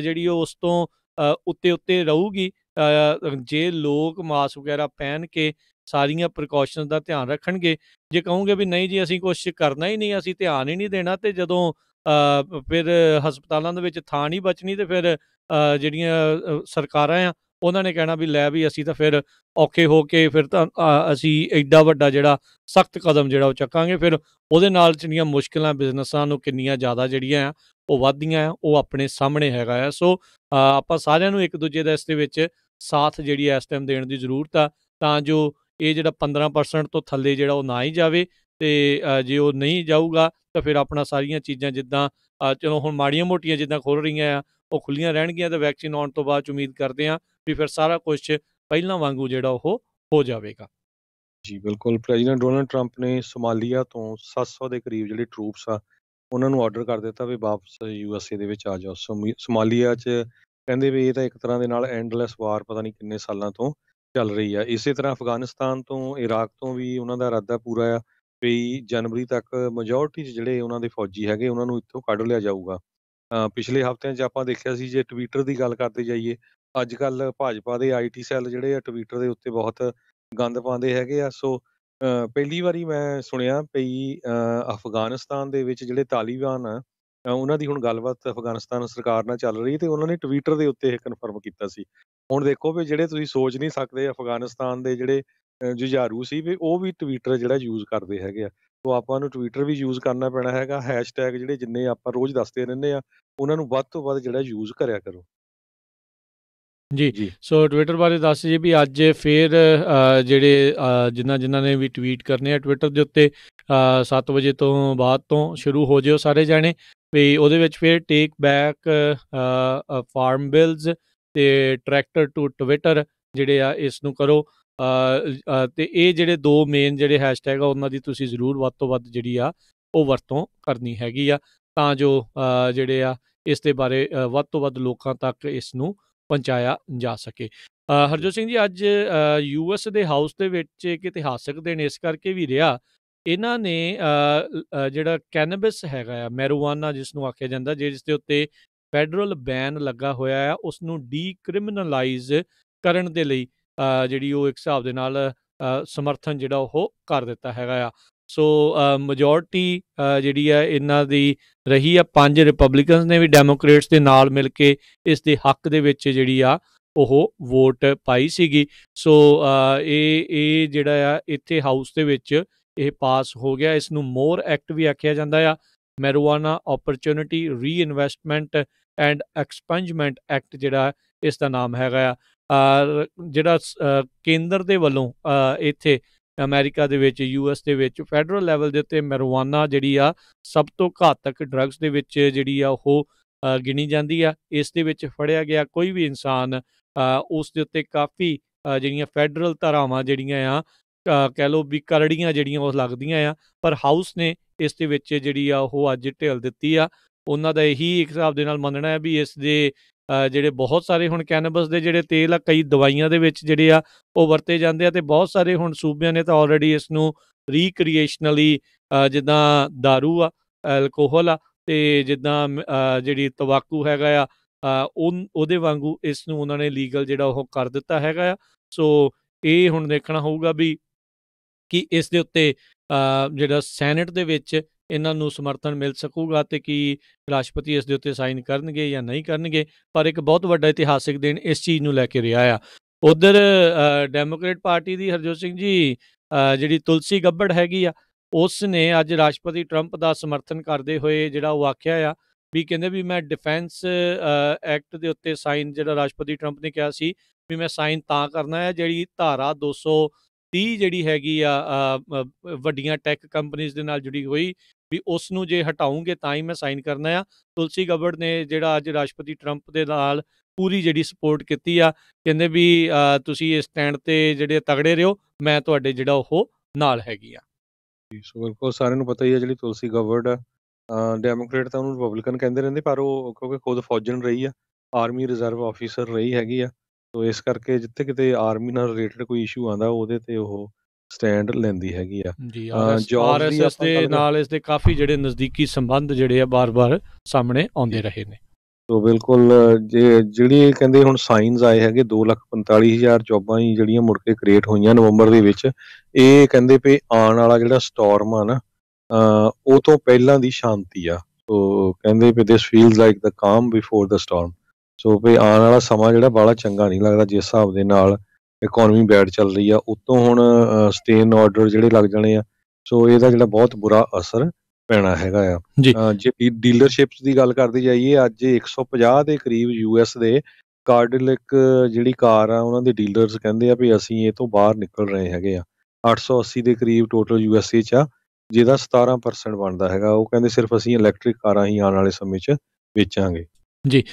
ਜਿਹੜੀ ਉਹ ਉਸ ਤੋਂ ਉੱਤੇ ਰਹੂਗੀ ਜੇ ਲੋਕ ਮਾਸਕ ਵਗੈਰਾ ਪਹਿਨ ਕੇ ਸਾਰੀਆਂ ਪ੍ਰੀਕਾਸ਼ਨਸ ਦਾ ਧਿਆਨ ਰੱਖਣਗੇ। ਜੇ ਕਹੋਗੇ ਵੀ ਨਹੀਂ ਜੀ ਅਸੀਂ ਕੁਛ ਕਰਨਾ ਹੀ ਨਹੀਂ, ਅਸੀਂ ਧਿਆਨ ਹੀ ਨਹੀਂ ਦੇਣਾ, ਤੇ ਜਦੋਂ ਫਿਰ ਹਸਪਤਾਲਾਂ ਦੇ ਵਿੱਚ ਥਾਂ ਨਹੀਂ ਬਚਣੀ, ਤੇ ਫਿਰ ਜਿਹੜੀਆਂ ਸਰਕਾਰਾਂ ਆ ਉਹਨਾਂ ਨੇ ਕਹਿਣਾ ਵੀ ਲੈ ਵੀ ਅਸੀਂ ਤਾਂ ਫਿਰ ਔਖੇ ਹੋ ਕੇ ਫਿਰ ਤਾਂ ਅਸੀਂ ਐਡਾ ਵੱਡਾ ਜਿਹੜਾ ਸਖਤ ਕਦਮ ਜਿਹੜਾ ਉਹ ਚੱਕਾਂਗੇ। ਫਿਰ ਉਹਦੇ ਨਾਲ ਜਿਹੜੀਆਂ ਮੁਸ਼ਕਿਲਾਂ ਬਿਜ਼ਨਸਾਂ ਨੂੰ ਕਿੰਨੀਆਂ ਜ਼ਿਆਦਾ ਜਿਹੜੀਆਂ ਆ ਉਹ ਵੱਧਦੀਆਂ ਆ, ਉਹ ਆਪਣੇ ਸਾਹਮਣੇ ਹੈਗਾ ਆ। ਸੋ ਆਪਾਂ ਸਾਰਿਆਂ ਨੂੰ ਇੱਕ ਦੂਜੇ ਦਾ ਇਸ ਦੇ ਵਿੱਚ ਸਾਥ ਜਿਹੜੀ ਇਸ ਟਾਈਮ ਦੇਣ ਦੀ ਜ਼ਰੂਰਤ ਆ, ਤਾਂ ਜੋ ਇਹ ਜਿਹੜਾ 15% ਤੋਂ ਥੱਲੇ ਜਿਹੜਾ ਉਹ ਨਾ ਹੀ ਜਾਵੇ। ਤੇ ਜੇ ਉਹ ਨਹੀਂ ਜਾਊਗਾ ਤਾਂ ਫਿਰ ਆਪਣਾ ਸਾਰੀਆਂ ਚੀਜ਼ਾਂ ਜਿੱਦਾਂ ਚਲੋ ਹੁਣ ਮਾੜੀਆਂ ਮੋਟੀਆਂ ਜਿੱਦਾਂ ਖੁੱਲ ਰਹੀਆਂ ਆ ਉਹ ਖੁੱਲੀਆਂ ਰਹਿਣਗੀਆਂ, ਤੇ ਵੈਕਸੀਨ ਆਉਣ ਤੋਂ ਬਾਅਦ 'ਚ ਉਮੀਦ ਕਰਦੇ ਹਾਂ ਵੀ ਫਿਰ ਸਾਰਾ ਕੁਛ ਪਹਿਲਾਂ ਵਾਂਗੂ ਜਿਹੜਾ ਉਹ ਹੋ ਜਾਵੇਗਾ। ਜੀ ਬਿਲਕੁਲ, ਪ੍ਰੈਜ਼ੀਡੈਂਟ ਡੋਨਾਲਡ ਟਰੰਪ ਨੇ ਸੋਮਾਲੀਆ ਤੋਂ 700 ਦੇ ਕਰੀਬ ਜਿਹੜੇ ਟਰੂਪਸ ਆ ਉਹਨਾਂ ਨੂੰ ਆਰਡਰ ਕਰ ਦਿੱਤਾ ਵੀ ਵਾਪਸ USA ਦੇ ਵਿੱਚ ਆ ਜਾਓ। ਸੋਮਾਲੀਆ 'ਚ ਕਹਿੰਦੇ ਵੀ ਇਹ ਤਾਂ ਇੱਕ ਤਰ੍ਹਾਂ ਦੇ ਨਾਲ ਐਂਡਲੈਸ ਵਾਰ ਪਤਾ ਨਹੀਂ ਕਿੰਨੇ ਸਾਲਾਂ ਤੋਂ ਚੱਲ ਰਹੀ ਆ। ਇਸੇ ਤਰ੍ਹਾਂ ਅਫਗਾਨਿਸਤਾਨ ਤੋਂ, ਇਰਾਕ ਤੋਂ ਵੀ ਉਹਨਾਂ ਦਾ ਇਰਾਦਾ ਪੂਰਾ ਆ ਵੀ ਜਨਵਰੀ ਤੱਕ ਮੈਜੋਰਟੀ 'ਚ ਜਿਹੜੇ ਉਹਨਾਂ ਦੇ ਫੌਜੀ ਹੈਗੇ ਉਹਨਾਂ ਨੂੰ ਇੱਥੋਂ ਕੱਢ ਲਿਆ ਜਾਊਗਾ। ਪਿਛਲੇ ਹਫ਼ਤਿਆਂ 'ਚ ਆਪਾਂ ਦੇਖਿਆ ਸੀ, ਜੇ ਟਵਿੱਟਰ ਦੀ ਗੱਲ ਕਰਦੇ ਜਾਈਏ, ਅੱਜ-ਕੱਲ੍ਹ ਭਾਜਪਾ ਦੇ ਆਈਟੀ ਸੈੱਲ ਜਿਹੜੇ ਆ ਟਵਿੱਟਰ ਦੇ ਉੱਤੇ ਬਹੁਤ ਗੰਦ ਪਾਉਂਦੇ ਹੈਗੇ ਆ। ਸੋ ਪਹਿਲੀ ਵਾਰੀ ਮੈਂ ਸੁਣਿਆ ਵੀ ਅਫਗਾਨਿਸਤਾਨ ਦੇ ਵਿੱਚ ਜਿਹੜੇ ਤਾਲਿਬਾਨ ਆ, ਉਹਨਾਂ ਦੀ ਹੁਣ ਗੱਲਬਾਤ ਅਫਗਾਨਿਸਤਾਨ ਸਰਕਾਰ ਨਾਲ ਚੱਲ ਰਹੀ ਤੇ ਉਹਨਾਂ ਨੇ ਟਵਿੱਟਰ ਦੇ ਉੱਤੇ ਇਹ ਕਨਫਰਮ ਕੀਤਾ ਸੀ। ਹੁਣ ਦੇਖੋ ਵੀ ਜਿਹੜੇ ਤੁਸੀਂ ਸੋਚ ਨਹੀਂ ਸਕਦੇ ਅਫਗਾਨਿਸਤਾਨ ਦੇ ਜਿਹੜੇ ਜੁਝਾਰੂ ਸੀ ਵੀ ਉਹ ਵੀ ਟਵਿੱਟਰ ਜਿਹੜਾ ਯੂਜ਼ ਕਰਦੇ ਹੈਗੇ ਆ। ਸੋ ਆਪਾਂ ਨੂੰ ਟਵਿੱਟਰ ਵੀ ਯੂਜ਼ ਕਰਨਾ ਪੈਣਾ ਹੈਗਾ। ਹੈਸ਼ਟੈਗ ਜਿਹੜੇ ਜਿੰਨੇ ਆਪਾਂ ਰੋਜ਼ ਦੱਸਦੇ ਰਹਿੰਦੇ ਆ, ਉਹਨਾਂ ਨੂੰ ਵੱਧ ਤੋਂ ਵੱਧ ਜਿਹੜਾ ਯੂਜ਼ ਕਰਿਆ ਕਰੋ। ਜੀ, ਜੀ। ਸੋ ਟਵਿੱਟਰ ਬਾਰੇ ਦੱਸ ਦਈਏ ਵੀ ਅੱਜ ਫਿਰ ਜਿਹੜੇ ਜਿਨ੍ਹਾਂ ਨੇ ਵੀ ਟਵੀਟ ਕਰਨੇ ਆ ਟਵਿੱਟਰ ਦੇ ਉੱਤੇ 7 ਵਜੇ ਤੋਂ ਬਾਅਦ ਤੋਂ ਸ਼ੁਰੂ ਹੋ ਜਿਓ ਸਾਰੇ ਜਾਣੇ, ਵੀ ਉਹਦੇ ਵਿੱਚ ਫਿਰ ਟੇਕ ਬੈਕ ਫਾਰਮ ਬਿਲਜ਼ ਤੇ ਟਰੈਕਟਰ ਟੂ ਟਵਿੱਟਰ ਜਿਹੜੇ ਆ ਇਸ ਨੂੰ ਕਰੋ। ਤੇ ਇਹ ਜਿਹੜੇ 2 ਮੇਨ ਜਿਹੜੇ ਹੈਸ਼ਟੈਗ ਆ ਉਹਨਾਂ ਦੀ ਤੁਸੀਂ ਜ਼ਰੂਰ ਵੱਧ ਤੋਂ ਵੱਧ ਜਿਹੜੀ ਆ ਉਹ ਵਰਤੋਂ ਕਰਨੀ ਹੈਗੀ ਆ, ਤਾਂ ਜੋ ਜਿਹੜੇ ਆ ਇਸ ਦੇ ਬਾਰੇ ਵੱਧ ਤੋਂ ਵੱਧ ਲੋਕਾਂ ਤੱਕ ਇਸ ਨੂੰ ਪਹੁੰਚਾਇਆ ਜਾ ਸਕੇ। ਹਰਜੋਤ ਸਿੰਘ ਜੀ, ਅੱਜ US ਦੇ ਹਾਊਸ ਦੇ ਵਿੱਚ ਇੱਕ ਇਤਿਹਾਸਕ ਦਿਨ ਇਸ ਕਰਕੇ ਵੀ ਰਿਹਾ, ਇਹਨਾਂ ਨੇ ਜਿਹੜਾ ਕੈਨੇਬਿਸ ਹੈਗਾ ਆ, ਮੈਰੀਜੁਆਨਾ ਜਿਸ ਨੂੰ ਆਖਿਆ ਜਾਂਦਾ, ਜਿਸ ਦੇ ਉੱਤੇ ਫੈਡਰਲ ਬੈਨ ਲੱਗਾ ਹੋਇਆ ਆ, ਉਸ ਨੂੰ ਡੀਕ੍ਰਿਮੀਨਲਾਈਜ਼ ਕਰਨ ਦੇ ਲਈ ਜਿਹੜੀ ਉਹ ਇੱਕ ਹਿਸਾਬ ਦੇ ਨਾਲ ਸਮਰਥਨ ਜਿਹੜਾ ਉਹ ਕਰ ਦਿੱਤਾ ਹੈਗਾ ਆ। ਸੋ ਮੈਜੋਰਟੀ ਜਿਹੜੀ ਆ ਇਹਨਾਂ ਦੀ ਰਹੀ ਆ 5 ਰਿਪਬਲਿਕਨਸ ਨੇ ਵੀ ਡੈਮੋਕ੍ਰੇਟਸ ਦੇ ਨਾਲ ਮਿਲ ਕੇ ਇਸ ਦੇ ਹੱਕ ਦੇ ਵਿੱਚ ਜਿਹੜੀ ਆ ਉਹ ਵੋਟ ਪਾਈ ਸੀਗੀ। ਸੋ ਇਹ ਜਿਹੜਾ ਆ ਇੱਥੇ ਹਾਊਸ ਦੇ ਵਿੱਚ ਇਹ ਪਾਸ ਹੋ ਗਿਆ। ਇਸ ਨੂੰ ਮੋਰ ਐਕਟ ਵੀ ਆਖਿਆ ਜਾਂਦਾ ਆ। ਮੈਰੀਜੁਆਨਾ ਓਪਰਚੁਨਿਟੀ ਰੀਇਨਵੈਸਟਮੈਂਟ ਐਂਡ ਐਕਸਪੰਜਮੈਂਟ ਐਕਟ ਜਿਹੜਾ ਇਸ ਦਾ ਨਾਮ ਹੈਗਾ ਆ। ਜਿਹੜਾ ਕੇਂਦਰ ਦੇ ਵੱਲੋਂ ਇੱਥੇ ਅਮਰੀਕਾ ਦੇ ਵਿੱਚ, US ਦੇ ਵਿੱਚ ਫੈਡਰਲ ਲੈਵਲ ਦੇ ਉੱਤੇ ਮੈਰੀਜੁਆਨਾ ਜਿਹੜੀ ਆ ਸਭ ਤੋਂ ਘਾਤਕ ਡਰੱਗਸ ਦੇ ਵਿੱਚ ਜਿਹੜੀ ਆ ਉਹ ਗਿਣੀ ਜਾਂਦੀ ਆ। ਇਸ ਦੇ ਵਿੱਚ ਫੜਿਆ ਗਿਆ ਕੋਈ ਵੀ ਇਨਸਾਨ ਉਸ ਦੇ ਉੱਤੇ ਕਾਫੀ ਜਿਹੜੀਆਂ ਫੈਡਰਲ ਧਾਰਾਵਾਂ ਜਿਹੜੀਆਂ ਆ ਕਹਿ ਲਓ ਵੀ ਕਰੜੀਆਂ ਜਿਹੜੀਆਂ ਉਹ ਲੱਗਦੀਆਂ ਆ, ਪਰ ਹਾਊਸ ਨੇ ਇਸ ਦੇ ਵਿੱਚ ਜਿਹੜੀ ਆ ਉਹ ਅੱਜ ਢਿੱਲ ਦਿੱਤੀ ਆ। ਉਹਨਾਂ ਦਾ ਇਹੀ ਇੱਕ ਹਿਸਾਬ ਦੇ ਨਾਲ ਮੰਨਣਾ ਹੈ ਵੀ ਇਸ ਦੇ ਜਿਹੜੇ ਬਹੁਤ ਸਾਰੇ ਹੁਣ ਕੈਨੇਬਸ ਦੇ ਜਿਹੜੇ ਤੇਲ ਆ ਕਈ ਦਵਾਈਆਂ ਦੇ ਵਿੱਚ ਜਿਹੜੇ ਆ ਉਹ ਵਰਤੇ ਜਾਂਦੇ ਆ, ਤੇ ਬਹੁਤ ਸਾਰੇ ਹੁਣ ਸੂਬਿਆਂ ਨੇ ਤਾਂ ਆਲਰੇਡੀ ਇਸ ਨੂੰ ਰੀਕ੍ਰੀਏਸ਼ਨਲੀ ਜਿੱਦਾਂ ਦਾਰੂ ਆ, ਐਲਕੋਹਲ ਆ, ਤੇ ਜਿੱਦਾਂ ਜਿਹੜੀ ਤੰਬਾਕੂ ਹੈਗਾ ਆ ਉਹਦੇ ਵਾਂਗੂ ਇਸ ਨੂੰ ਉਹਨਾਂ ਨੇ ਲੀਗਲ ਜਿਹੜਾ ਉਹ ਕਰ ਦਿੱਤਾ ਹੈਗਾ ਆ। ਸੋ ਇਹ ਹੁਣ ਦੇਖਣਾ ਹੋਊਗਾ ਵੀ ਕਿ ਇਸ ਦੇ ਉੱਤੇ ਜਿਹੜਾ ਸੈਨੇਟ ਦੇ ਵਿੱਚ ਇਹਨਾਂ ਨੂੰ ਸਮਰਥਨ ਮਿਲ ਸਕੂਗਾ ਤੇ ਕੀ ਰਾਸ਼ਟਰਪਤੀ ਇਸ ਦੇ ਉੱਤੇ ਸਾਈਨ ਕਰਨਗੇ ਜਾਂ ਨਹੀਂ ਕਰਨਗੇ। ਪਰ ਇੱਕ ਬਹੁਤ ਵੱਡਾ ਇਤਿਹਾਸਿਕ ਦਿਨ ਇਸ ਚੀਜ਼ ਨੂੰ ਲੈ ਕੇ ਰਿਹਾ ਆ। ਉੱਧਰ ਡੈਮੋਕ੍ਰੇਟ ਪਾਰਟੀ ਦੀ ਹਰਜੋਤ ਸਿੰਘ ਜੀ ਜਿਹੜੀ ਤੁਲਸੀ ਗੱਬੜ ਹੈਗੀ ਆ, ਉਸ ਨੇ ਅੱਜ ਰਾਸ਼ਟਰਪਤੀ ਟਰੰਪ ਦਾ ਸਮਰਥਨ ਕਰਦੇ ਹੋਏ ਜਿਹੜਾ ਉਹ ਆਖਿਆ ਆ ਵੀ ਕਹਿੰਦੇ ਵੀ ਮੈਂ ਡਿਫੈਂਸ ਐਕਟ ਦੇ ਉੱਤੇ ਸਾਈਨ, ਜਿਹੜਾ ਰਾਸ਼ਟਰਪਤੀ ਟਰੰਪ ਨੇ ਕਿਹਾ ਸੀ ਵੀ ਮੈਂ ਸਾਈਨ ਤਾਂ ਕਰਨਾ ਹੈ ਜਿਹੜੀ ਧਾਰਾ 230 ਜਿਹੜੀ ਹੈਗੀ ਆ ਵੱਡੀਆਂ ਟੈਕ ਕੰਪਨੀਜ਼ ਦੇ ਨਾਲ ਜੁੜੀ ਹੋਈ, ਵੀ ਉਸ ਨੂੰ ਜੇ ਹਟਾਉਂਗੇ ਤਾਂ ਹੀ ਮੈਂ ਸਾਈਨ ਕਰਨਾ ਆ। ਤੁਲਸੀ ਗੱਬੜ ਨੇ ਜਿਹੜਾ ਅੱਜ ਰਾਸ਼ਟਰਪਤੀ ਟਰੰਪ ਦੇ ਨਾਲ ਪੂਰੀ ਜਿਹੜੀ ਸਪੋਰਟ ਕੀਤੀ ਆ, ਕਹਿੰਦੇ ਵੀ ਤੁਸੀਂ ਇਸ ਸਟੈਂਡ ਤੇ ਜਿਹੜੇ ਤਗੜੇ ਰਹੋ, ਮੈਂ ਤੁਹਾਡੇ ਜਿਹੜਾ ਉਹ ਨਾਲ ਹੈਗੀ ਆ। ਸੋ ਬਿਲਕੁਲ ਸਾਰਿਆਂ ਨੂੰ ਪਤਾ ਹੀ ਹੈ ਜਿਹੜੀ ਤੁਲਸੀ ਗੱਬੜ ਆ, ਡੈਮੋਕ੍ਰੇਟ ਤਾਂ ਉਹਨੂੰ ਰਿਪਬਲਿਕਨ ਕਹਿੰਦੇ ਰਹਿੰਦੇ, ਪਰ ਉਹ ਕਿਉਂਕਿ ਖੁਦ ਫੌਜਣ ਰਹੀ ਆ, ਆਰਮੀ ਰਿਜ਼ਰਵ ਆਫੀਸਰ ਰਹੀ ਹੈਗੀ ਆ, ਸੋ ਇਸ ਕਰਕੇ ਜਿੱਥੇ ਕਿਤੇ ਆਰਮੀ ਨਾਲ ਰਿਲੇਟਡ ਕੋਈ ਇਸ਼ੂ ਆਉਂਦਾ ਉਹਦੇ ਤੇ ਉਹ ਸਟੈਂਡ ਲੈਂਦੀ ਹੈਗੀ ਆ। ਜੀ, ਜੌਬਸ ਦੀ RSS ਆਪਾਂ ਦੇ ਗੱਲ ਨਾਲ ਇਸ ਦੇ ਕਾਫੀ ਜਿਹੜੇ ਨਜ਼ਦੀਕੀ ਸੰਬੰਧ ਜਿਹੜੇ ਆ ਬਾਰ-ਬਾਰ ਸਾਹਮਣੇ ਆਉਂਦੇ ਰਹੇ ਨੇ। ਸੋ ਬਿਲਕੁਲ ਜਿਹੜੀ ਕਹਿੰਦੇ ਹੁਣ ਸਾਈਨਸ ਆਏ ਹੈਗੇ 2,45,000 ਜੌਬਾਂ ਹੀ ਜਿਹੜੀਆਂ ਮੁੜ ਕੇ ਕ੍ਰੀਏਟ ਹੋਈਆਂ ਨਵੰਬਰ ਦੇ ਵਿੱਚ। ਇਹ ਕਹਿੰਦੇ ਵੀ ਆਉਣ ਵਾਲਾ ਜਿਹੜਾ ਸਟੋਰਮ ਆ ਨਾ, ਉਹ ਤੋਂ ਪਹਿਲਾਂ ਦੀ ਸ਼ਾਂਤੀ ਆ। ਸੋ ਕਹਿੰਦੇ ਵੀ ਦਿਸ ਫੀਲਸ ਲਾਈਕ ਦ ਕਾਮ ਬਿਫੋਰ ਦ ਸਟੋਰਮ। ਸੋ ਵੀ ਆਉਣ ਵਾਲਾ ਸਮਾਂ ਜਿਹੜਾ ਬਾਹਲਾ ਚੰਗਾ ਨਹੀਂ ਲੱਗਦਾ, ਜਿਸ ਹਿਸਾਬ ਦੇ ਨਾਲ ਇਕੋਨਮੀ ਬੈਡ ਚੱਲ ਰਹੀ ਆ। ਉੱਤੋਂ ਹੁਣ ਸਟੇ ਇਨ ਆਰਡਰ ਜਿਹੜੇ ਲੱਗ ਜਾਣੇ ਆ, ਸੋ ਇਹਦਾ ਜਿਹੜਾ ਬਹੁਤ ਬੁਰਾ ਅਸਰ ਪੈਣਾ ਹੈਗਾ ਆ। ਜੀ, ਜੇ ਡੀਲਰਸ਼ਿਪਸ ਦੀ ਗੱਲ ਕਰਦੇ ਜਾਈਏ, ਅੱਜ 150 ਦੇ ਕਰੀਬ US ਦੇ ਕਾਰਡਿਲਕ ਜਿਹੜੀ ਕਾਰ ਆ ਉਹਨਾਂ ਦੇ ਡੀਲਰਸ ਕਹਿੰਦੇ ਆ ਵੀ ਅਸੀਂ ਇਹ ਤੋਂ ਬਾਹਰ ਨਿਕਲ ਰਹੇ ਹੈਗੇ ਆ। 880 ਦੇ ਕਰੀਬ ਟੋਟਲ USA 'ਚ ਆ, ਜਿਹਦਾ 17% ਬਣਦਾ ਹੈਗਾ। ਉਹ ਕਹਿੰਦੇ ਸਿਰਫ ਅਸੀਂ ਇਲੈਕਟ੍ਰਿਕ ਕਾਰਾਂ ਹੀ ਆਉਣ ਵਾਲੇ ਸਮੇਂ 'ਚ ਵੇਚਾਂਗੇ। ਜੀ,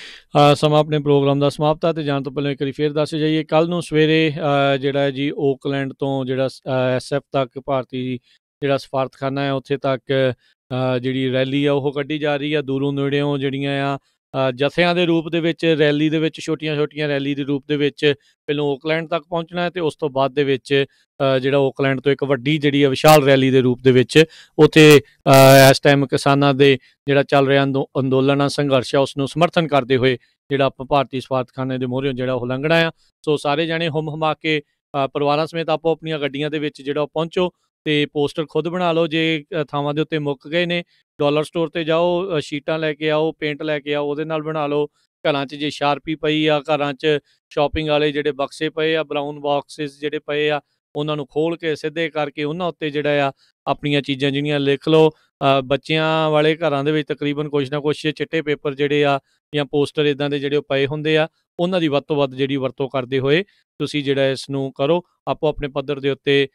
ਸਮਾਂ ਆਪਣੇ ਪ੍ਰੋਗਰਾਮ ਦਾ ਸਮਾਪਤ ਆ, ਤੇ ਜਾਣ ਤੋਂ ਪਹਿਲਾਂ ਇੱਕ ਵਾਰੀ ਫੇਰ ਦੱਸ ਜਾਈਏ, ਕੱਲ੍ਹ ਨੂੰ ਸਵੇਰੇ ਜਿਹੜਾ ਜੀ ਓਕਲੈਂਡ ਤੋਂ ਜਿਹੜਾ SF ਤੱਕ ਭਾਰਤੀ ਜਿਹੜਾ ਸਫਾਰਤਖਾਨਾ ਹੈ ਉੱਥੇ ਤੱਕ ਜਿਹੜੀ ਰੈਲੀ ਆ ਉਹ ਕੱਢੀ ਜਾ ਰਹੀ ਆ। ਦੂਰੋਂ ਨੇੜਿਓਂ ਜਿਹੜੀਆਂ ਆ ਜਥਿਆਂ ਦੇ ਰੂਪ ਦੇ ਵਿੱਚ ਰੈਲੀ ਦੇ ਵਿੱਚ ਛੋਟੀਆਂ-ਛੋਟੀਆਂ ਰੈਲੀ ਦੇ ਰੂਪ ਦੇ ਵਿੱਚ ਪਹਿਲੋਂ ਓਕਲੈਂਡ ਤੱਕ ਪਹੁੰਚਣਾ ਹੈ ਤੇ ਉਸ ਤੋਂ ਬਾਅਦ ਦੇ ਵਿੱਚ ਜਿਹੜਾ ਓਕਲੈਂਡ ਤੋਂ ਇੱਕ ਵੱਡੀ ਜਿਹੜੀ ਆ ਵਿਸ਼ਾਲ ਰੈਲੀ ਦੇ ਰੂਪ ਦੇ ਵਿੱਚ ਉੱਥੇ ਇਸ ਟਾਈਮ ਕਿਸਾਨਾਂ ਦੇ ਜਿਹੜਾ ਚੱਲ ਰਿਹਾ ਅੰਦੋਲਨ ਆ, ਸੰਘਰਸ਼ ਆ, ਉਸ ਨੂੰ ਸਮਰਥਨ ਕਰਦੇ ਹੋਏ ਜਿਹੜਾ ਆਪਾਂ ਭਾਰਤੀ ਸਫਾਰਤਖਾਨੇ ਦੇ ਮੂਹਰਿਓਂ ਜਿਹੜਾ ਉਹ ਲੰਘਣਾ ਆ। ਸੋ ਸਾਰੇ ਜਾਣੇ ਹੁਮ-ਹੁਮਾ ਕੇ ਪਰਿਵਾਰਾਂ ਸਮੇਤ ਆਪੋ ਆਪਣੀਆਂ ਗੱਡੀਆਂ ਦੇ ਵਿੱਚ ਜਿਹੜਾ ਉਹ ਪਹੁੰਚੋ ਤੇ ਪੋਸਟਰ ਖੁਦ ਬਣਾ ਲਓ। ਜੇ ਥਾਵਾਂ ਦੇ ਉੱਤੇ ਮੁੱਕ ਗਏ ਨੇ, ਡਾਲਰ ਸਟੋਰ ਤੇ ਜਾਓ, ਸ਼ੀਟਾਂ ਲੈ ਕੇ ਆਓ, ਪੇਂਟ ਲੈ ਕੇ ਆਓ, ਉਹਦੇ ਨਾਲ ਬਣਾ ਲਓ। ਘਰਾਂ 'ਚ ਜੇ ਸ਼ਾਰਪੀ ਪਈ ਆ, ਘਰਾਂ 'ਚ ਸ਼ਾਪਿੰਗ ਵਾਲੇ ਜਿਹੜੇ ਬਕਸੇ ਪਏ ਆ, ਬਰਾਊਨ ਬਾਕਸਿਸ ਜਿਹੜੇ ਪਏ ਆ, ਉਹਨਾਂ ਨੂੰ ਖੋਲ੍ਹ ਕੇ ਸਿੱਧੇ ਕਰਕੇ ਉਹਨਾਂ ਉੱਤੇ ਜਿਹੜਾ ਆ ਆਪਣੀਆਂ ਚੀਜ਼ਾਂ ਜਿਹੜੀਆਂ ਲਿਖ ਲਓ। ਬੱਚਿਆਂ ਵਾਲੇ ਘਰਾਂ ਦੇ ਵਿੱਚ ਤਕਰੀਬਨ ਕੁਛ ਨਾ ਕੁਛ ਚਿੱਟੇ ਪੇਪਰ ਜਿਹੜੇ ਆ ਜਾਂ ਪੋਸਟਰ ਇੱਦਾਂ ਦੇ ਜਿਹੜੇ ਉਹ ਪਏ ਹੁੰਦੇ ਆ, ਉਹਨਾਂ ਦੀ ਵੱਧ ਤੋਂ ਵੱਧ ਜਿਹੜੀ ਵਰਤੋਂ ਕਰਦੇ ਹੋਏ ਤੁਸੀਂ ਜਿਹੜਾ ਇਸ ਨੂੰ ਕਰੋ। ਆਪੋ ਆਪਣੇ ਪੱਧਰ ਦੇ ਉੱਤੇ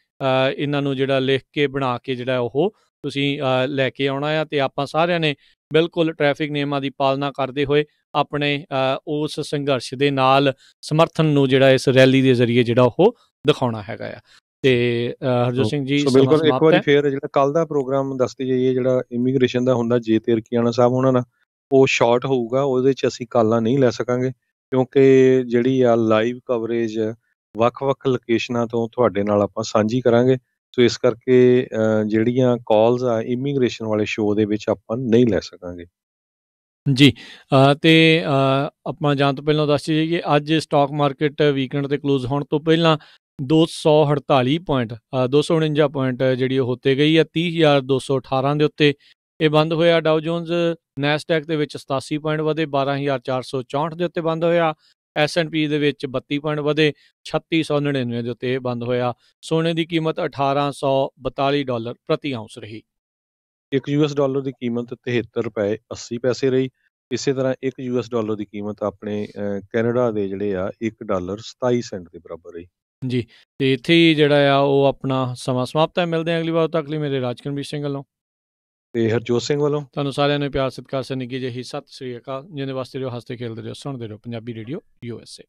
ਇਹਨਾਂ ਨੂੰ ਜਿਹੜਾ ਲਿਖ ਕੇ ਬਣਾ ਕੇ ਜਿਹੜਾ ਉਹ ਤੁਸੀਂ ਲੈ ਕੇ ਆਉਣਾ ਆ ਤੇ ਆਪਾਂ ਸਾਰਿਆਂ ਨੇ ਬਿਲਕੁਲ ਟ੍ਰੈਫਿਕ ਨਿਯਮਾਂ ਦੀ ਪਾਲਣਾ ਕਰਦੇ ਹੋਏ ਆਪਣੇ ਉਸ ਸੰਘਰਸ਼ ਦੇ ਨਾਲ ਸਮਰਥਨ ਨੂੰ ਜਿਹੜਾ ਇਸ ਰੈਲੀ ਦੇ ਜ਼ਰੀਏ ਜਿਹੜਾ ਉਹ ਦਿਖਾਉਣਾ ਹੈਗਾ ਆ। ਤੇ ਹਰਜੋਤ ਸਿੰਘ ਜੀ, ਬਿਲਕੁਲ ਇੱਕ ਵਾਰੀ ਫੇਰ ਜਿਹੜਾ ਕੱਲ ਦਾ ਪ੍ਰੋਗਰਾਮ ਦੱਸਦੇ ਜਾਈਏ, ਜਿਹੜਾ ਇਮੀਗ੍ਰੇਸ਼ਨ ਦਾ ਹੁੰਦਾ ਜੇ ਤਿਰਕੀਆਣਾ ਸਾਹਿਬ ਉਹਨਾਂ ਨਾਲ, ਉਹ ਸ਼ਾਰਟ ਹੋਊਗਾ, ਉਹਦੇ 'ਚ ਅਸੀਂ ਕਾਲਾਂ ਨਹੀਂ ਲੈ ਸਕਾਂਗੇ ਕਿਉਂਕਿ ਜਿਹੜੀ ਆ ਲਾਈਵ ਕਵਰੇਜ ਵੱਖ-ਵੱਖ ਲੋਕੇਸ਼ਨਾਂ ਤੋਂ ਤੁਹਾਡੇ ਨਾਲ ਆਪਾਂ ਸਾਂਝੀ ਕਰਾਂਗੇ। ਸੋ ਇਸ ਕਰਕੇ ਜਿਹੜੀਆਂ ਕਾਲਸ ਆ ਇਮੀਗ੍ਰੇਸ਼ਨ ਵਾਲੇ ਸ਼ੋਅ ਦੇ ਵਿੱਚ ਆਪਾਂ ਨਹੀਂ ਲੈ ਸਕਾਂਗੇ ਜੀ। ਤੇ ਆਪਾਂ ਜਾਣ ਤੋਂ ਪਹਿਲਾਂ ਦੱਸ ਜਾਈਏ, ਅੱਜ ਸਟਾਕ ਮਾਰਕੀਟ ਵੀਕਐਂਡ ਤੇ ਕਲੋਜ਼ ਹੋਣ ਤੋਂ ਪਹਿਲਾਂ 249 ਪੁਆਇੰਟ ਜਿਹੜੀ ਉਹ ਉੱਤੇ ਗਈ ਆ 30,218 ਦੇ ਉੱਤੇ ਇਹ ਬੰਦ ਹੋਇਆ। ਡਾਓ ਜੋਨਸ ਨੈਸਡੈਕ ਦੇ ਵਿੱਚ 87 ਪੁਆਇੰਟ ਵਧੇ 12,464 ਦੇ ਉੱਤੇ ਬੰਦ ਹੋਇਆ। S&P ਦੇ ਵਿੱਚ 32 ਪੁਆਇੰਟ ਵਧੇ 3699 ਦੇ ਉੱਤੇ ਬੰਦ ਹੋਇਆ। ਸੋਨੇ ਦੀ ਕੀਮਤ $1,842 ਪ੍ਰਤੀ ਆਉਂਸ ਰਹੀ। ਇੱਕ $1 ਦੀ ਕੀਮਤ 73 ਰੁਪਏ 80 ਪੈਸੇ ਰਹੀ। ਇਸੇ ਤਰ੍ਹਾਂ ਇੱਕ $1 ਦੀ ਕੀਮਤ ਆਪਣੇ ਕੈਨੇਡਾ ਦੇ ਜਿਹੜੇ ਆ $1.27 ਦੇ ਬਰਾਬਰ ਰਹੀ। ਜੀ, ਤੇ ਇੱਥੇ ਹੀ ਜਿਹੜਾ ਆ ਉਹ ਆਪਣਾ ਸਮਾਂ ਸਮਾਪਤ ਹੈ। ਮਿਲਦੇ ਹਾਂ ਅਗਲੀ ਵਾਰ, ਤੱਕ ਲਈ ਮੇਰੇ ਰਾਜਕਰਮਵੀਰ ਸਿੰਘ ਵੱਲੋਂ ਤੇ ਹਰਜੋਤ ਸਿੰਘ ਵੱਲੋਂ ਤੁਹਾਨੂੰ ਸਾਰਿਆਂ ਨੂੰ ਪਿਆਰ ਸਤਿਕਾਰ ਸੇ ਨਿੱਘੀ ਜਿਹੀ ਸਤਿ ਸ੍ਰੀ ਅਕਾਲ। ਜਿਹਦੇ ਵਾਸਤੇ ਰਹੋ, ਹੱਸਦੇ ਖੇਡਦੇ ਰਹੋ, ਸੁਣਦੇ ਰਹੋ ਪੰਜਾਬੀ ਰੇਡੀਓ USA।